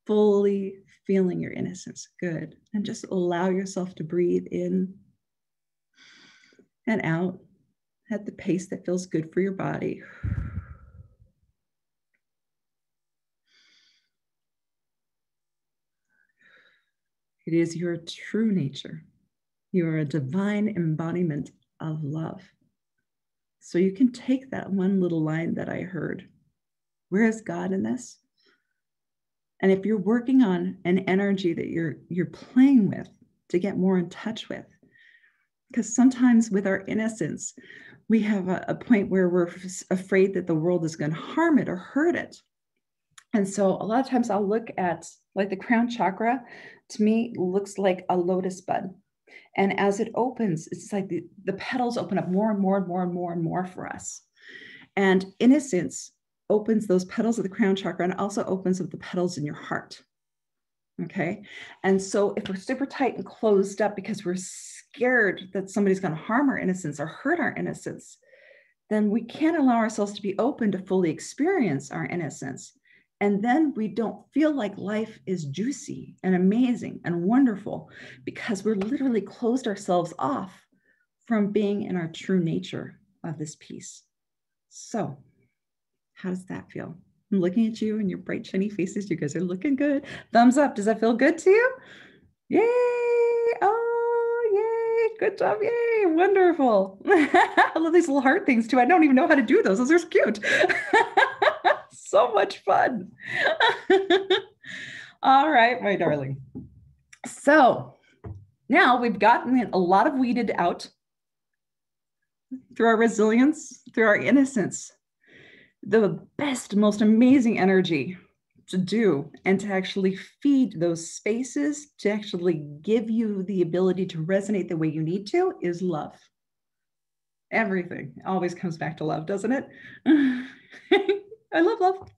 Fully feeling your innocence. Good. And just allow yourself to breathe in and out at the pace that feels good for your body. It is your true nature. You are a divine embodiment of love. So you can take that one little line that I heard. Where is God in this? And if you're working on an energy that you're playing with to get more in touch with, because sometimes with our innocence, we have a point where we're afraid that the world is going to harm it or hurt it. And so a lot of times I'll look at like the crown chakra, to me, looks like a lotus bud. And as it opens, it's like the petals open up more and more and more and more and more for us. And innocence opens those petals of the crown chakra and also opens up the petals in your heart. Okay. And so if we're super tight and closed up because we're scared that somebody's going to harm our innocence or hurt our innocence, then we can't allow ourselves to be open to fully experience our innocence. And then we don't feel like life is juicy and amazing and wonderful because we're literally closed ourselves off from being in our true nature of this piece. So how does that feel? I'm looking at you and your bright, shiny faces. You guys are looking good. Thumbs up. Does that feel good to you? Yay. Oh, yay. Good job. Yay. Wonderful. I love these little heart things too. I don't even know how to do those. Those are cute. So much fun. All right, my darling. So now we've gotten a lot of weeded out through our resilience, through our innocence. The best, most amazing energy to do and to actually feed those spaces, to actually give you the ability to resonate the way you need to, is love. Everything always comes back to love, doesn't it? I love love.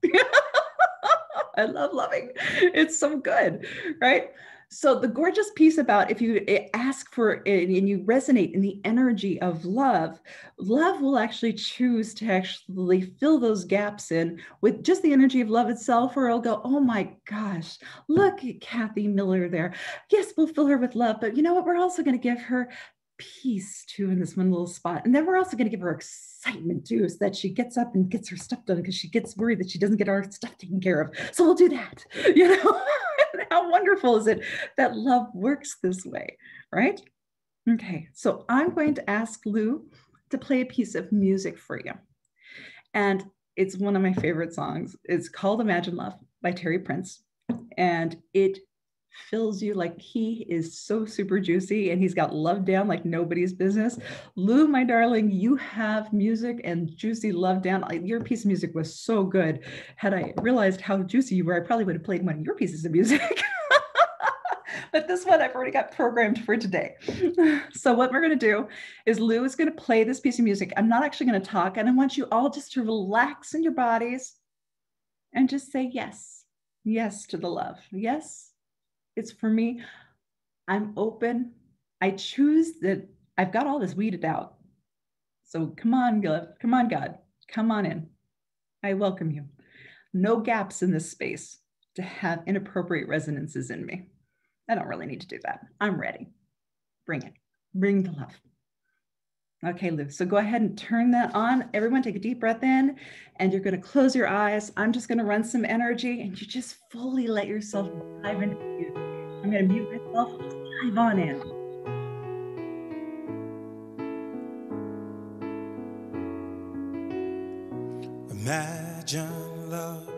I love loving. It's so good, right? So the gorgeous piece about if you ask for it and you resonate in the energy of love, love will actually choose to actually fill those gaps in with just the energy of love itself, or it'll go, oh my gosh, look at Kathy Miller there. Yes, we'll fill her with love, but you know what? We're also going to give her peace too in this one little spot. And then we're also going to give her excitement too, so that she gets up and gets her stuff done because she gets worried that she doesn't get our stuff taken care of. So we'll do that, you know. How wonderful is it that love works this way, right? Okay, so I'm going to ask Lew to play a piece of music for you. And it's one of my favorite songs. It's called Imagine Love by Terry Prince. And it fills you like he is so super juicy and he's got love down like nobody's business. Lew, my darling, you have music and juicy love down. Your piece of music was so good. Had I realized how juicy you were, I probably would have played one of your pieces of music. But this one I've already got programmed for today. So what we're going to do is Lew is going to play this piece of music. I'm not actually going to talk, and I want you all just to relax in your bodies and just say yes. Yes to the love. Yes. It's for me. I'm open. I choose that. I've got all this weeded out. So come on, God, come on in. I welcome you. No gaps in this space to have inappropriate resonances in me. I don't really need to do that. I'm ready. Bring it. Bring the love. Okay, Lew, so go ahead and turn that on. Everyone take a deep breath in, and you're going to close your eyes. I'm just going to run some energy, and you just fully let yourself dive into it. I'm going to mute myself. Just dive on in. Imagine love.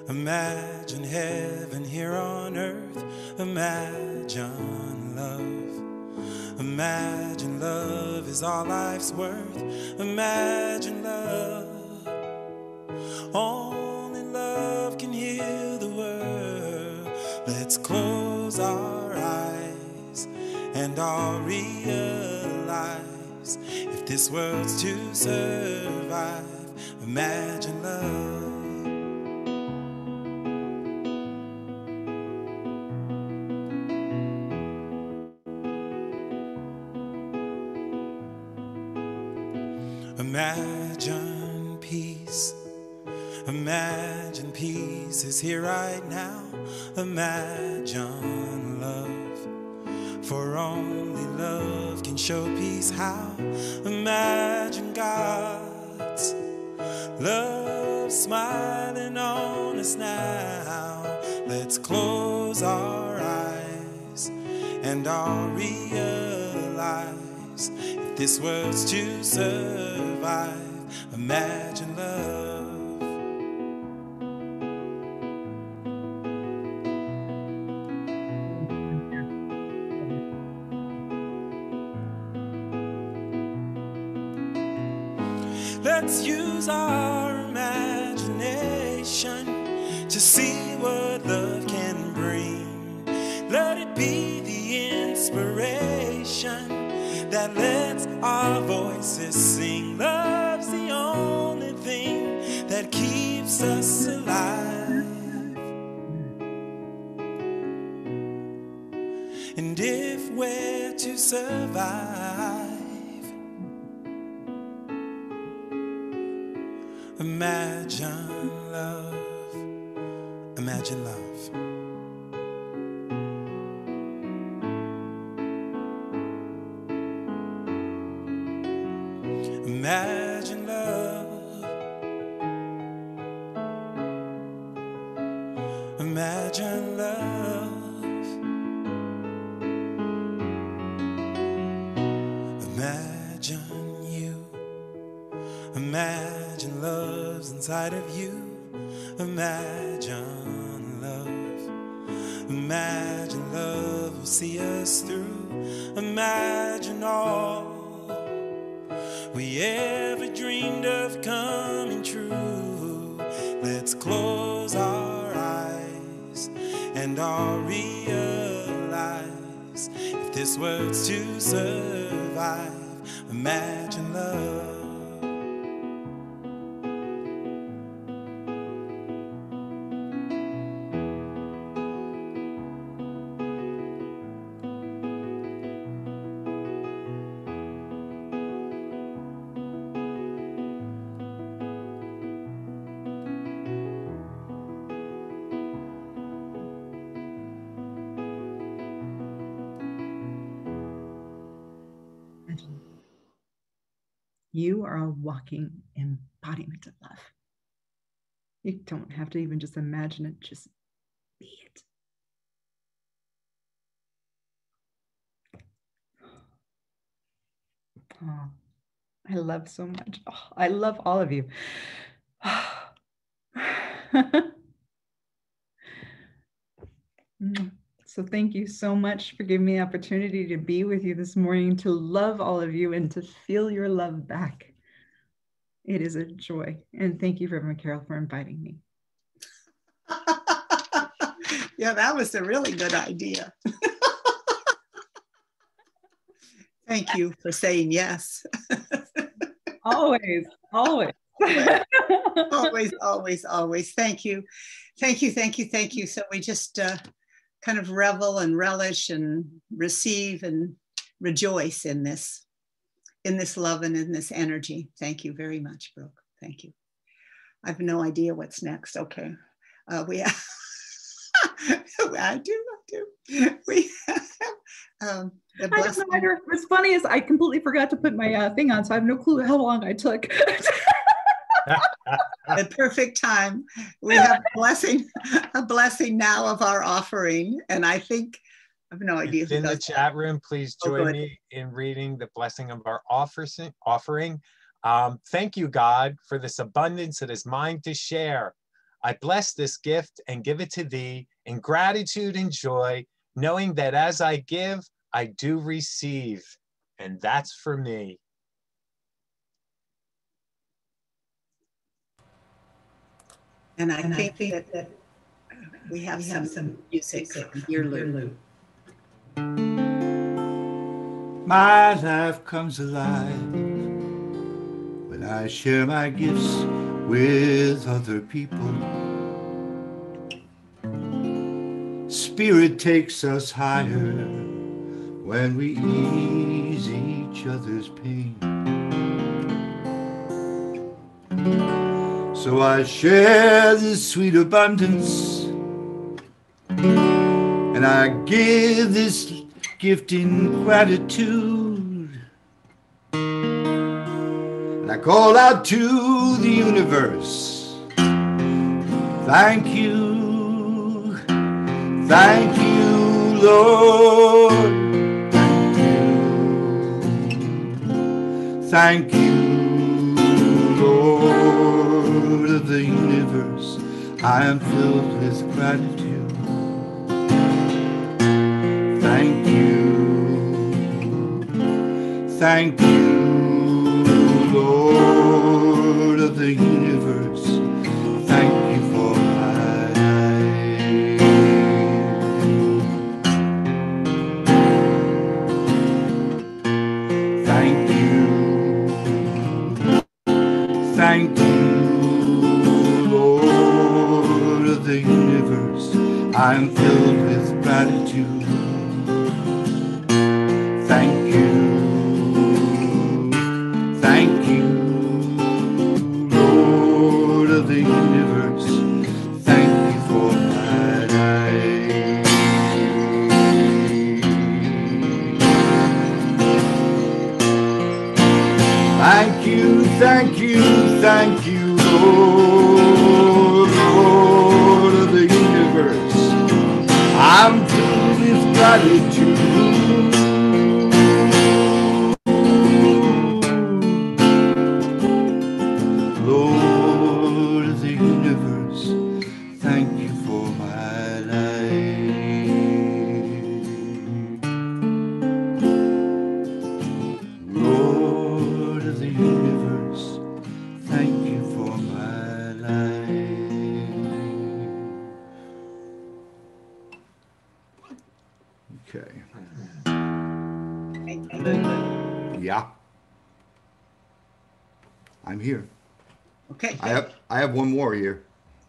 Imagine heaven here on earth. Imagine love. Imagine love is all life's worth. Imagine love. Only love can heal the world. Let's close our eyes and all realize if this world's to survive, imagine love. Imagine peace. Imagine peace is here right now. Imagine love. For only love can show peace how. Imagine God's love smiling on us now. Let's close our eyes and all realize if this world's to survive, imagine love. Let's use our imagination to see what love can bring. Let it be the inspiration that lets our voices sing. Love's the only thing that keeps us alive. And if we're to survive, imagine love. Imagine love. Imagine love. Imagine love. Imagine you. Imagine love's inside of you. Imagine love. Imagine love will see us through. Imagine all we ever dreamed of coming true. Let's close our eyes and all realize if this world's to survive, imagine love. You are a walking embodiment of love. You don't have to even just imagine it, just be it. Oh, I love so much. Oh, I love all of you. So thank you so much for giving me the opportunity to be with you this morning, to love all of you and to feel your love back. It is a joy. And thank you, Reverend Carol, for inviting me. Yeah, that was a really good idea. Thank you for saying yes. Always, always. Always, always, always. Thank you. Thank you, thank you, thank you. So we just kind of revel and relish and receive and rejoice in this in this love and in this energy. Thank you very much, Brooke. Thank you. I have no idea what's next. Okay. We have, I do. We have the blessing. What's funny is I completely forgot to put my thing on, so I have no clue how long I took. The perfect time. We have a blessing now of our offering. And I think, I have no idea. In the chat room, please join me in reading the blessing of our offering. Thank you, God, for this abundance that is mine to share. I bless this gift and give it to thee in gratitude and joy, knowing that as I give, I do receive. And that's for me. And I think that we have some music from your Lew. My life comes alive when I share my gifts with other people. Spirit takes us higher when we ease each other's pain. So I share this sweet abundance, and I give this gift in gratitude. And I call out to the universe, thank you, Lord, thank you, Lord of the universe. I am filled with gratitude. Thank you, Lord of the universe. Thank you for my life. Thank you, Lord of the universe. I am filled with gratitude. Thank you, Lord of the universe. Thank you for my life. Thank you, Lord of the universe. I'm filled with gratitude. Lord of the universe, thank you for my life. Lord of the universe, thank you for my life. Okay. Yeah. I'm here. Okay. I have one more here.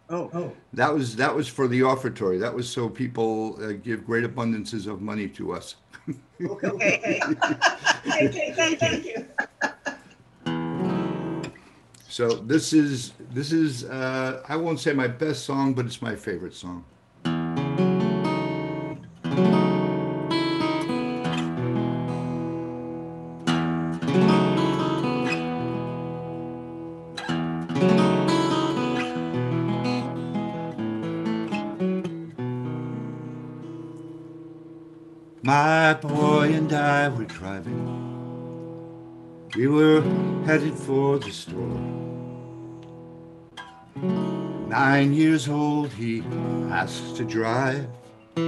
Oh. That was for the offertory. That was so people give great abundances of money to us. Okay. Thank you. So this is I won't say my best song, but it's my favorite song. My boy and I were driving. We were headed for the store. 9 years old, he asks to drive. At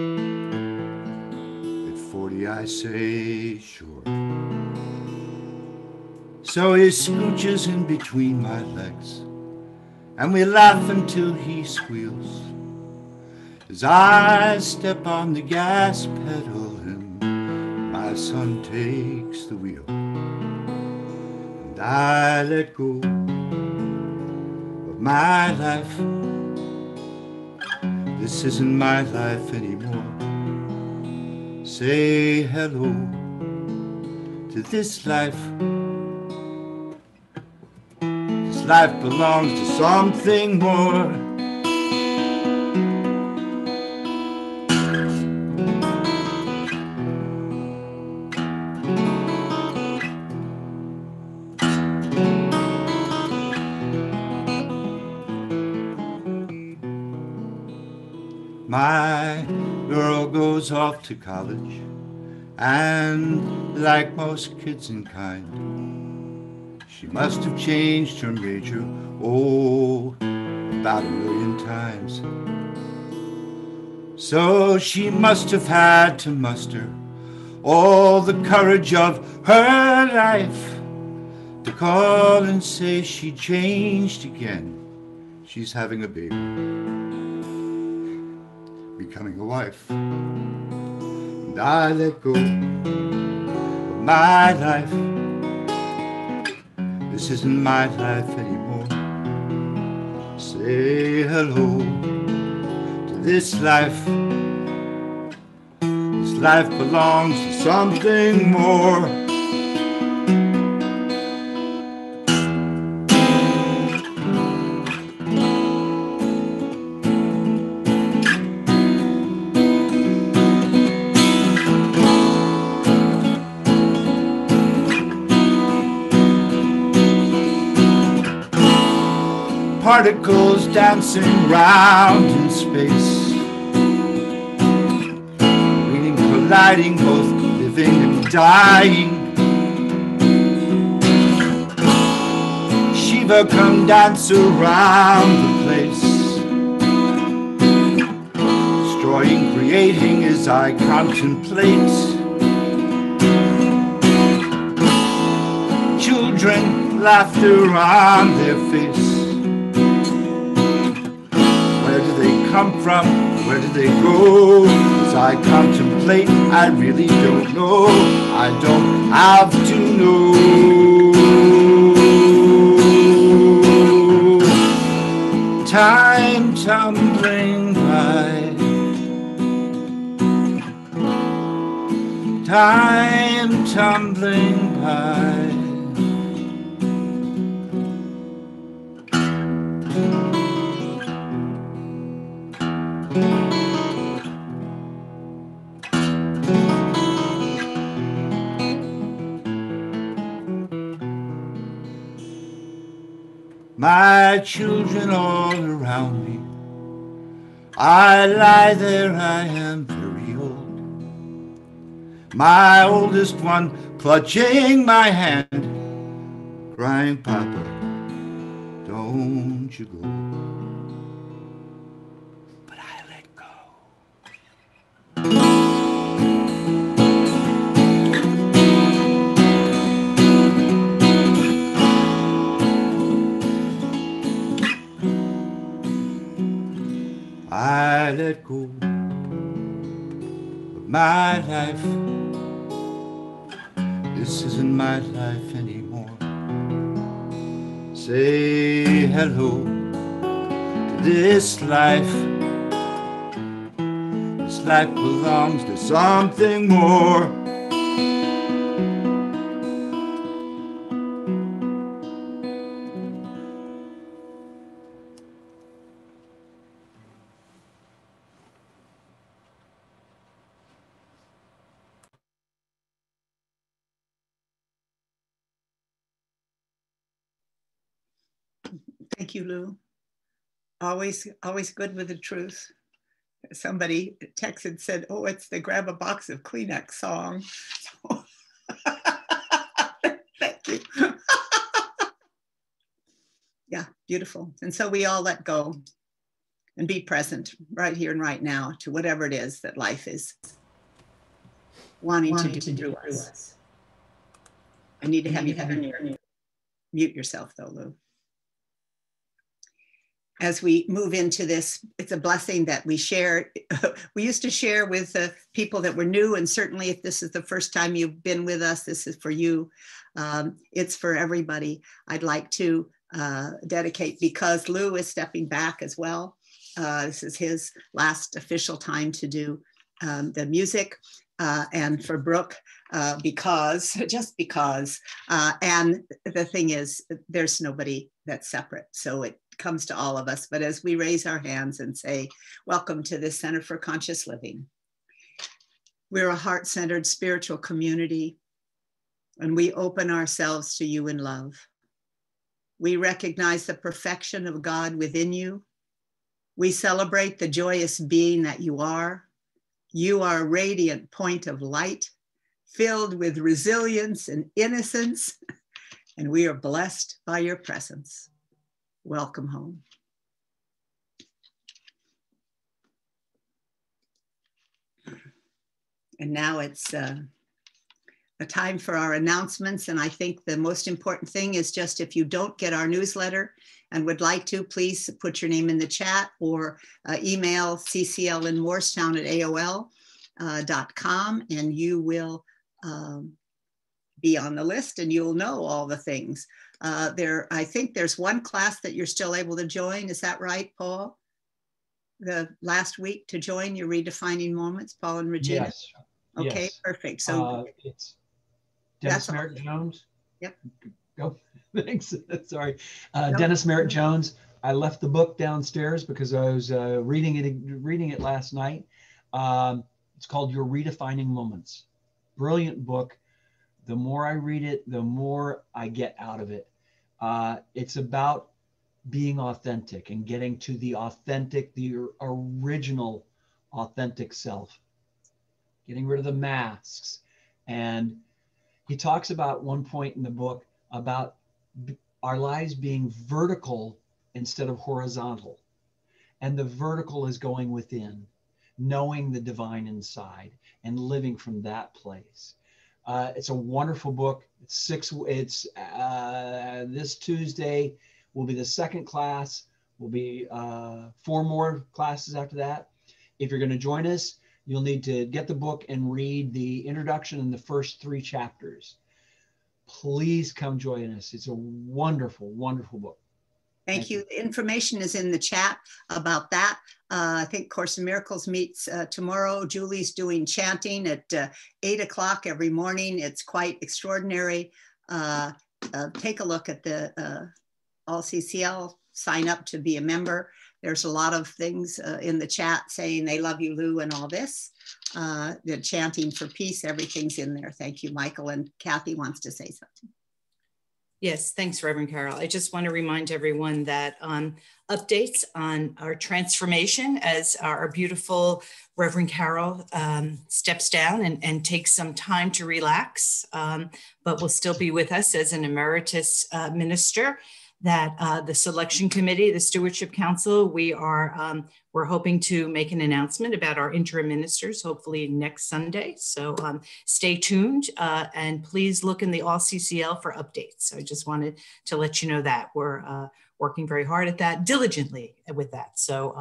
40, I say, sure. So he scooches in between my legs, and we laugh until he squeals. As I step on the gas pedal and my son takes the wheel, and I let go of my life. This isn't my life anymore. Say hello to this life This life belongs to something more. My girl goes off to college, and like most kids in kind, she must have changed her major, oh, about 1,000,000 times. So she must have had to muster all the courage of her life to call and say she changed again. She's having a baby, becoming a wife. And I let go of my life. This isn't my life anymore. Say hello to this life. This life belongs to something more. Particles dancing round in space, meaning colliding, both living and dying. Shiva, come dance around the place, destroying, creating as I contemplate. Children, laughter on their face. Come from, where do they go? As I contemplate, I really don't know. I don't have to know. Time tumbling by, time tumbling by. My children all around me, I lie there, I am very old. My oldest one clutching my hand, crying, Papa, don't you go. But I let go. I let go of my life. This isn't my life anymore. Say hello to this life. This life belongs to something more. Thank you, Lew. Always good with the truth. Somebody texted, said, oh, it's the grab a box of Kleenex song. Thank you. Yeah, beautiful. And so we all let go and be present right here and right now to whatever it is that life is wanting to do through us. I need to have you mute yourself though, Lew. As we move into this, it's a blessing that we share. We used to share with people that were new, and certainly if this is the first time you've been with us, this is for you. It's for everybody. I'd like to dedicate, because Lew is stepping back as well. This is his last official time to do the music. and for Brook, just because. And the thing is, there's nobody that's separate. So it comes to all of us. But as we raise our hands and say, welcome to the Center for Conscious Living. We're a heart-centered spiritual community, and we open ourselves to you in love. We recognize the perfection of God within you. We celebrate the joyous being that you are. You are a radiant point of light, filled with resilience and innocence, and we are blessed by your presence. Welcome home. And now it's a time for our announcements. And I think the most important thing is just if you don't get our newsletter and would like to, please put your name in the chat or email cclinmorristown@aol.com, and you will be on the list and you'll know all the things. I think there's one class that you're still able to join. Is that right, Paul? The last week to join your Redefining Moments, Paul and Regina? Yes. Okay, yes. perfect. So it's Dennis that's Merritt Jones. Yep. Go. Thanks. Sorry. Nope. Dennis Merritt Jones. I left the book downstairs because I was reading it last night. It's called Your Redefining Moments. Brilliant book. The more I read it, the more I get out of it. It's about being authentic and getting to the original authentic self, getting rid of the masks. And he talks about one point in the book about our lives being vertical instead of horizontal. And the vertical is going within, knowing the divine inside and living from that place. It's a wonderful book. It's this Tuesday will be the second class. Will be 4 more classes after that. If you're going to join us, you'll need to get the book and read the introduction and the first 3 chapters. Please come join us. It's a wonderful, wonderful book. Thank you. The information is in the chat about that. I think Course in Miracles meets tomorrow. Julie's doing chanting at 8 o'clock every morning. It's quite extraordinary. Take a look at the All CCL, sign up to be a member. There's a lot of things in the chat saying they love you, Lew, and all this. The chanting for peace, everything's in there. Thank you, Michael. And Kathy wants to say something. Yes, thanks, Reverend Carol. I just want to remind everyone that updates on our transformation as our beautiful Reverend Carol steps down and takes some time to relax, but will still be with us as an emeritus minister. That the selection committee, the stewardship council, we're hoping to make an announcement about our interim ministers, hopefully next Sunday. So stay tuned and please look in the All CCL for updates. So I just wanted to let you know that we're working very hard at that, diligently with that. So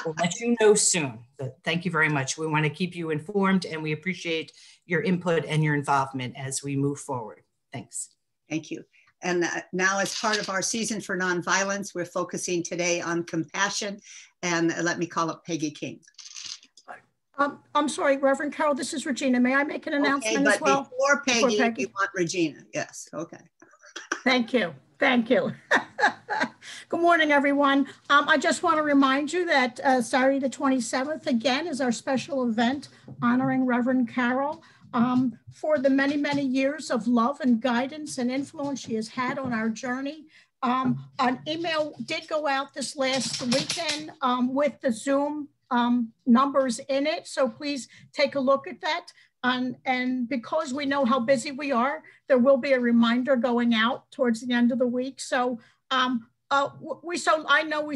we'll let you know soon, but thank you very much. We want to keep you informed and we appreciate your input and your involvement as we move forward. Thanks. Thank you. And now as part of our season for nonviolence, we're focusing today on compassion. And let me call up Peggy King. I'm sorry, Reverend Carol, this is Regina. May I make an announcement as well? Before Peggy, you want Regina. Yes, okay. Thank you. Thank you. Good morning, everyone. I just want to remind you that Saturday the 27th, again, is our special event honoring Reverend Carol. For the many, many years of love and guidance and influence she has had on our journey. An email did go out this last weekend with the Zoom numbers in it. So please take a look at that. And because we know how busy we are, there will be a reminder going out towards the end of the week. So I know we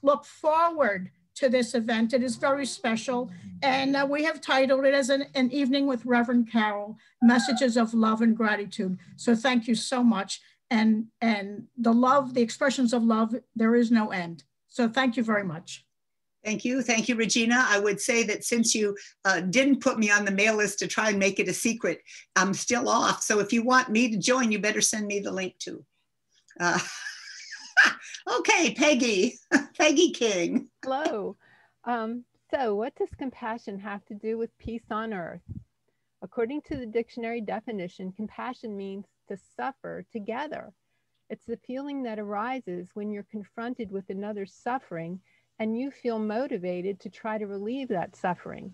look forward to this event. It is very special. And we have titled it as an evening with Reverend Carol, messages of love and gratitude. So thank you so much. And the expressions of love, there is no end. So thank you very much. Thank you. Thank you, Regina. I would say that since you didn't put me on the mail list to try and make it a secret, I'm still off. So if you want me to join, you better send me the link too. Okay, Peggy King. Hello. So what does compassion have to do with peace on earth? According to the dictionary definition, compassion means to suffer together. It's the feeling that arises when you're confronted with another's suffering and you feel motivated to try to relieve that suffering.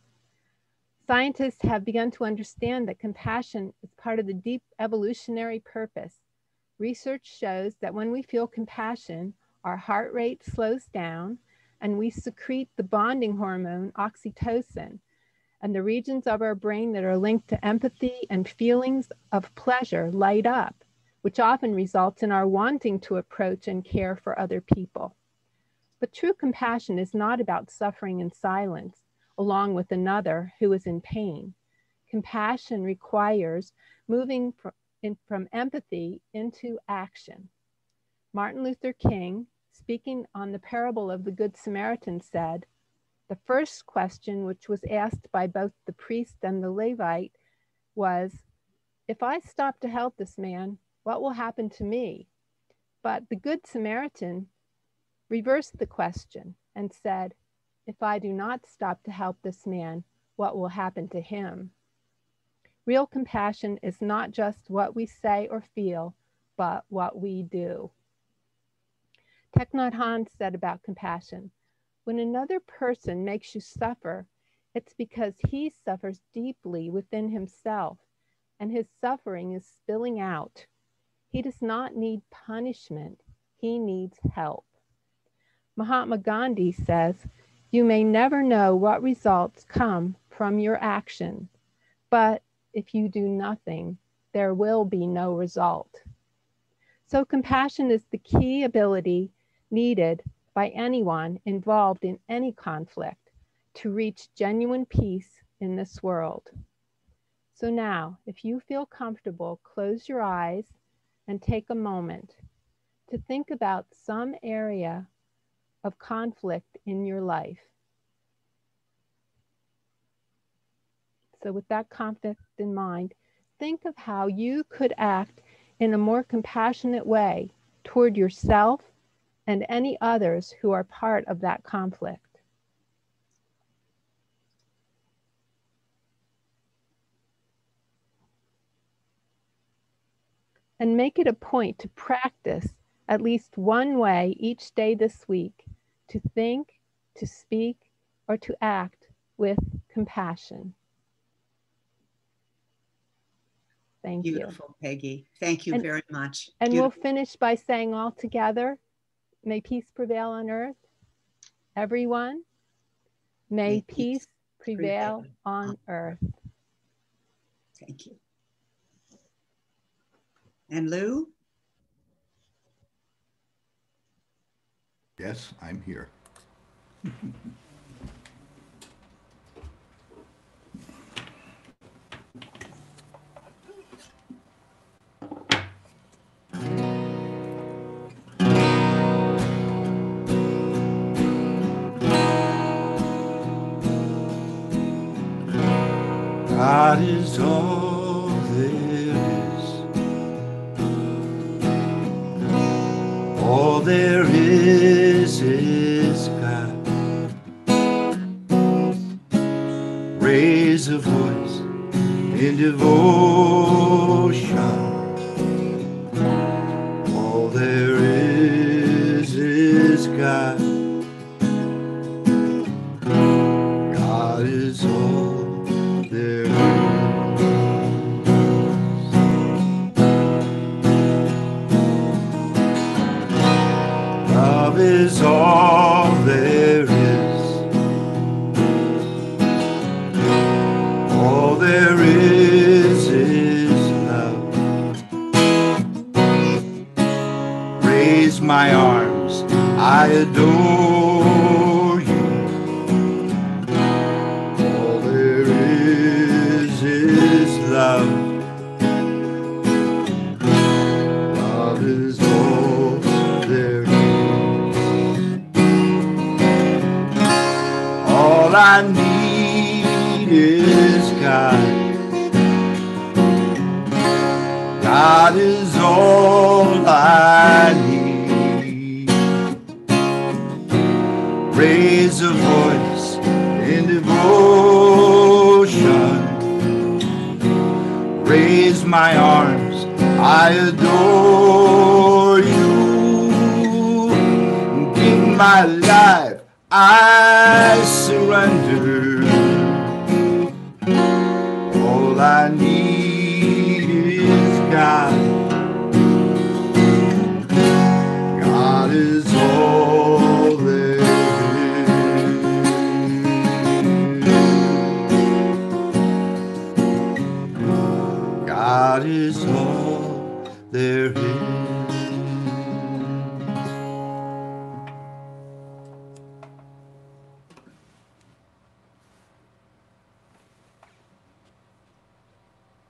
Scientists have begun to understand that compassion is part of the deep evolutionary purpose. Research shows that when we feel compassion, our heart rate slows down and we secrete the bonding hormone oxytocin, and the regions of our brain that are linked to empathy and feelings of pleasure light up, which often results in our wanting to approach and care for other people. But true compassion is not about suffering in silence along with another who is in pain. Compassion requires moving from empathy into action. Martin Luther King, speaking on the parable of the Good Samaritan, said, "The first question which was asked by both the priest and the Levite was, 'If I stop to help this man, what will happen to me?' But the Good Samaritan reversed the question and said, 'If I do not stop to help this man, what will happen to him?' Real compassion is not just what we say or feel, but what we do." Thich Nhat Hanh said about compassion, "When another person makes you suffer, it's because he suffers deeply within himself, and his suffering is spilling out. He does not need punishment, he needs help." Mahatma Gandhi says, "You may never know what results come from your actions, but if you do nothing, there will be no result." So compassion is the key ability needed by anyone involved in any conflict to reach genuine peace in this world. So now, if you feel comfortable, close your eyes and take a moment to think about some area of conflict in your life. So with that conflict in mind, think of how you could act in a more compassionate way toward yourself and any others who are part of that conflict. And make it a point to practice at least one way each day this week to think, to speak, or to act with compassion. Thank you. Beautiful, Peggy. Thank you very much. And Beautiful. we'll finish by saying all together, may peace prevail on earth. Everyone, may peace prevail on earth. Thank you. And Lew? Yes, I'm here. God is all there is. All there is God. Raise a voice in devotion. All there is God. God is all there is. Love is all there is. All there is love. Raise my arms, I adore you. All there is love. Love is all there is. All I need is God. God is all I need. Raise a voice in devotion. my arms, I adore you. Give my life, I surrender. All I need is God. God is all there is. God is all there is.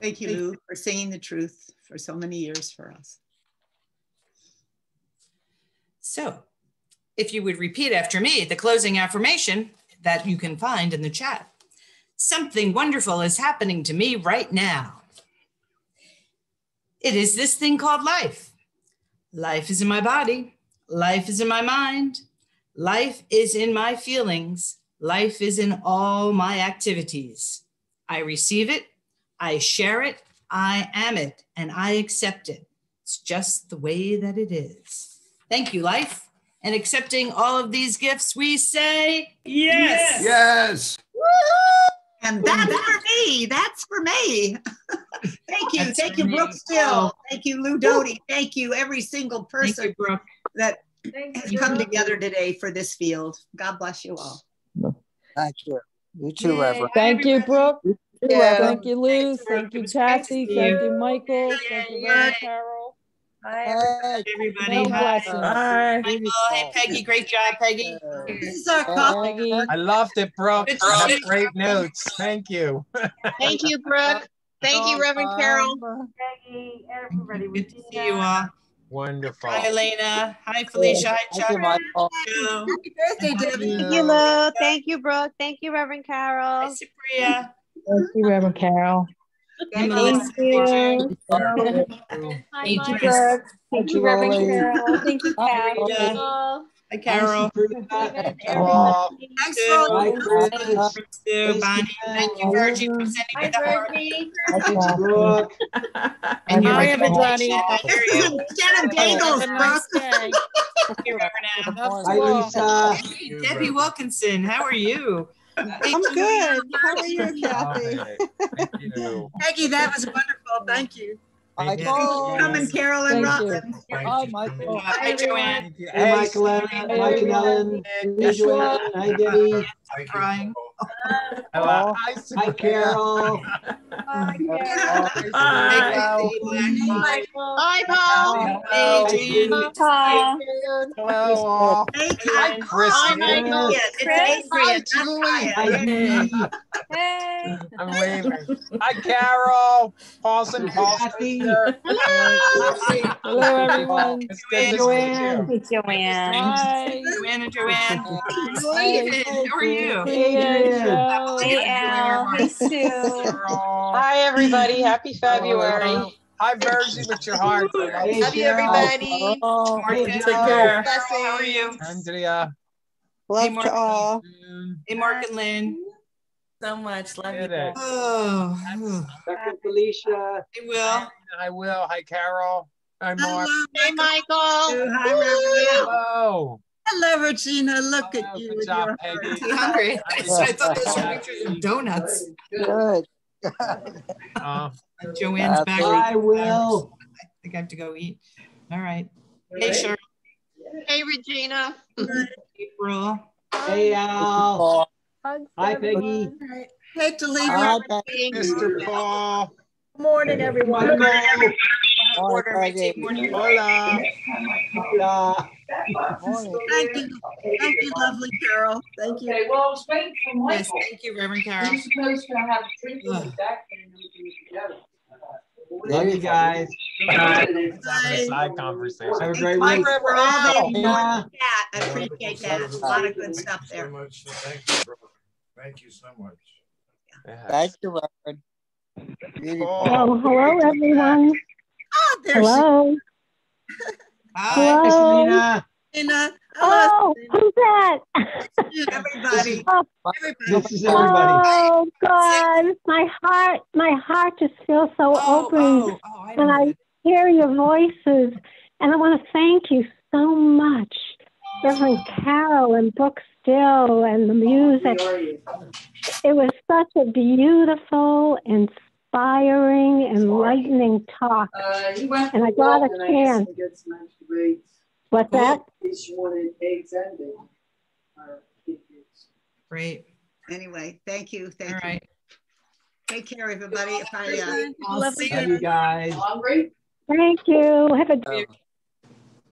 Thank you, Lew, for singing the truth for so many years for us. So if you would repeat after me, the closing affirmation that you can find in the chat. Something wonderful is happening to me right now. It is this thing called life. Life is in my body. Life is in my mind. Life is in my feelings. Life is in all my activities. I receive it. I share it. I am it, and I accept it. It's just the way that it is. Thank you, life. And accepting all of these gifts, we say yes. Yes. Woo-hoo! And that's for me. That's for me. Thank you. Thank you, Brook Still. Thank you, Lew Doty. Thank you, every single person that has come together today for this field. God bless you all. Thank you. You too, Reverend. Thank you, Brooke. Yeah. Thank you, Lew. Thank you, Kathy. Thank you, Michael. Thank you, Reverend Carol. Hey, everybody. Many blessings. Bye. Michael, hey, Peggy, great job, Peggy. This is our coffee. Peggy. I loved it, Brooke. I have great notes. Thank you. Thank you, Brooke. Thank you, Reverend Carol. Peggy, everybody. Good to see you all. Wonderful. Hi, Elena. Hi, Felicia. Hi, Chuck. Happy birthday, Debbie. Thank you, Lew. Thank you, Brooke. Thank you, Reverend Carol. Hi, Supriya. Thank you, Reverend Carol. Thank you. Thank you, Brooke. Thank you, Reverend Carol. Thank you, Kat. Hi, Carol. Thanks for Bonnie. Thank you, Virgie, for sending me the heart. Thanks, Brooke. And your Bye, recommendation. everybody. This is Shannon Daniels, Have a nice Brooke. day. Thank you, Reverend Al. Hi, Lisa. Hey, Debbie Wilkinson, how are you? I'm good. How are you, Kathy? Thank you. Peggy, that was wonderful. Thank you. Michael. Coming, Carol and Thank you. Robin. Hi, Michael. Hi, Joanne. Hey, Michael, Mike and Ellen. Hey, Joanne. Hi, Debbie. I'm crying. Hello. Hi, Carol. Hi, Hi, Paul. Hey, Jean. Good to see you. Hello, all. Hey, Hi, Kyle. Chris. Hi, Michael. It's Adrian. Not Hi, Kyle. Dee. Hey. I'm waving. Hi, Carol. Paulson. Kathy. Hello, everyone. It's good to see Joanne. you. Joanne. Hi. Joanne. Hi. Stephen, how are you? Adrian. Hey, Al. Hey, Sue. Carol. Hi, everybody. Happy February. Hi, Virgie, with your heart. Hey, Love you, Cheryl. everybody. Oh, Hey, Take Joe. care. Blessings. How are you? Andrea. love Mark. to all. Hey, Mark and Lynn. So much. Love you Did it. guys. Oh, Dr. Felicia. hey, Will. I will. Hi, Carol. Hi, Mark. Hey, Michael. Hi, Reverend Al. Hello. Hello, Regina. Look at Hello. you Good with job, your Peggy. I'm hungry. I thought those were pictures of donuts. Good. Joanne's back. I will. I think I have to go eat. All right. Hey, Cheryl. Hey, Regina. April. Hey, Al. Hugs, Hi, Peggy. everyone. Hey, Talita. Hi, Peggy. Mr. Paul. Good morning, everyone. Michael. Order, Mitzi. Morning. Hola. Hola. Morning. Thank you. Thank you, lovely Carol. Thank you. Okay, well, I was waiting for Michael. Yes, thank you, Reverend Carol. He's supposed to have treatment Ugh. with that and we can together. Love you guys. Having a side conversation. Have a great Thanks week. for all that you do in Yeah. the chat. I appreciate that. A lot of good stuff there. So much. Thank you, brother. Thank you so much. Thank you, Reverend. Beautiful. Paul. Hello, everyone. Oh, there she Hello. Hi. Hi, Selena. is. Oh, who's that? Everybody. This is everybody. Oh God, my heart just feels so open when I hear your voices, and I want to thank you so much, Reverend Carol and Brook Still, and the music. It was such a beautiful, inspiring, enlightening talk, and I got a chance. What's that? Great. Anyway, thank you. Thank you. Right. Take care, everybody. If I Love you guys. Thank you. Have a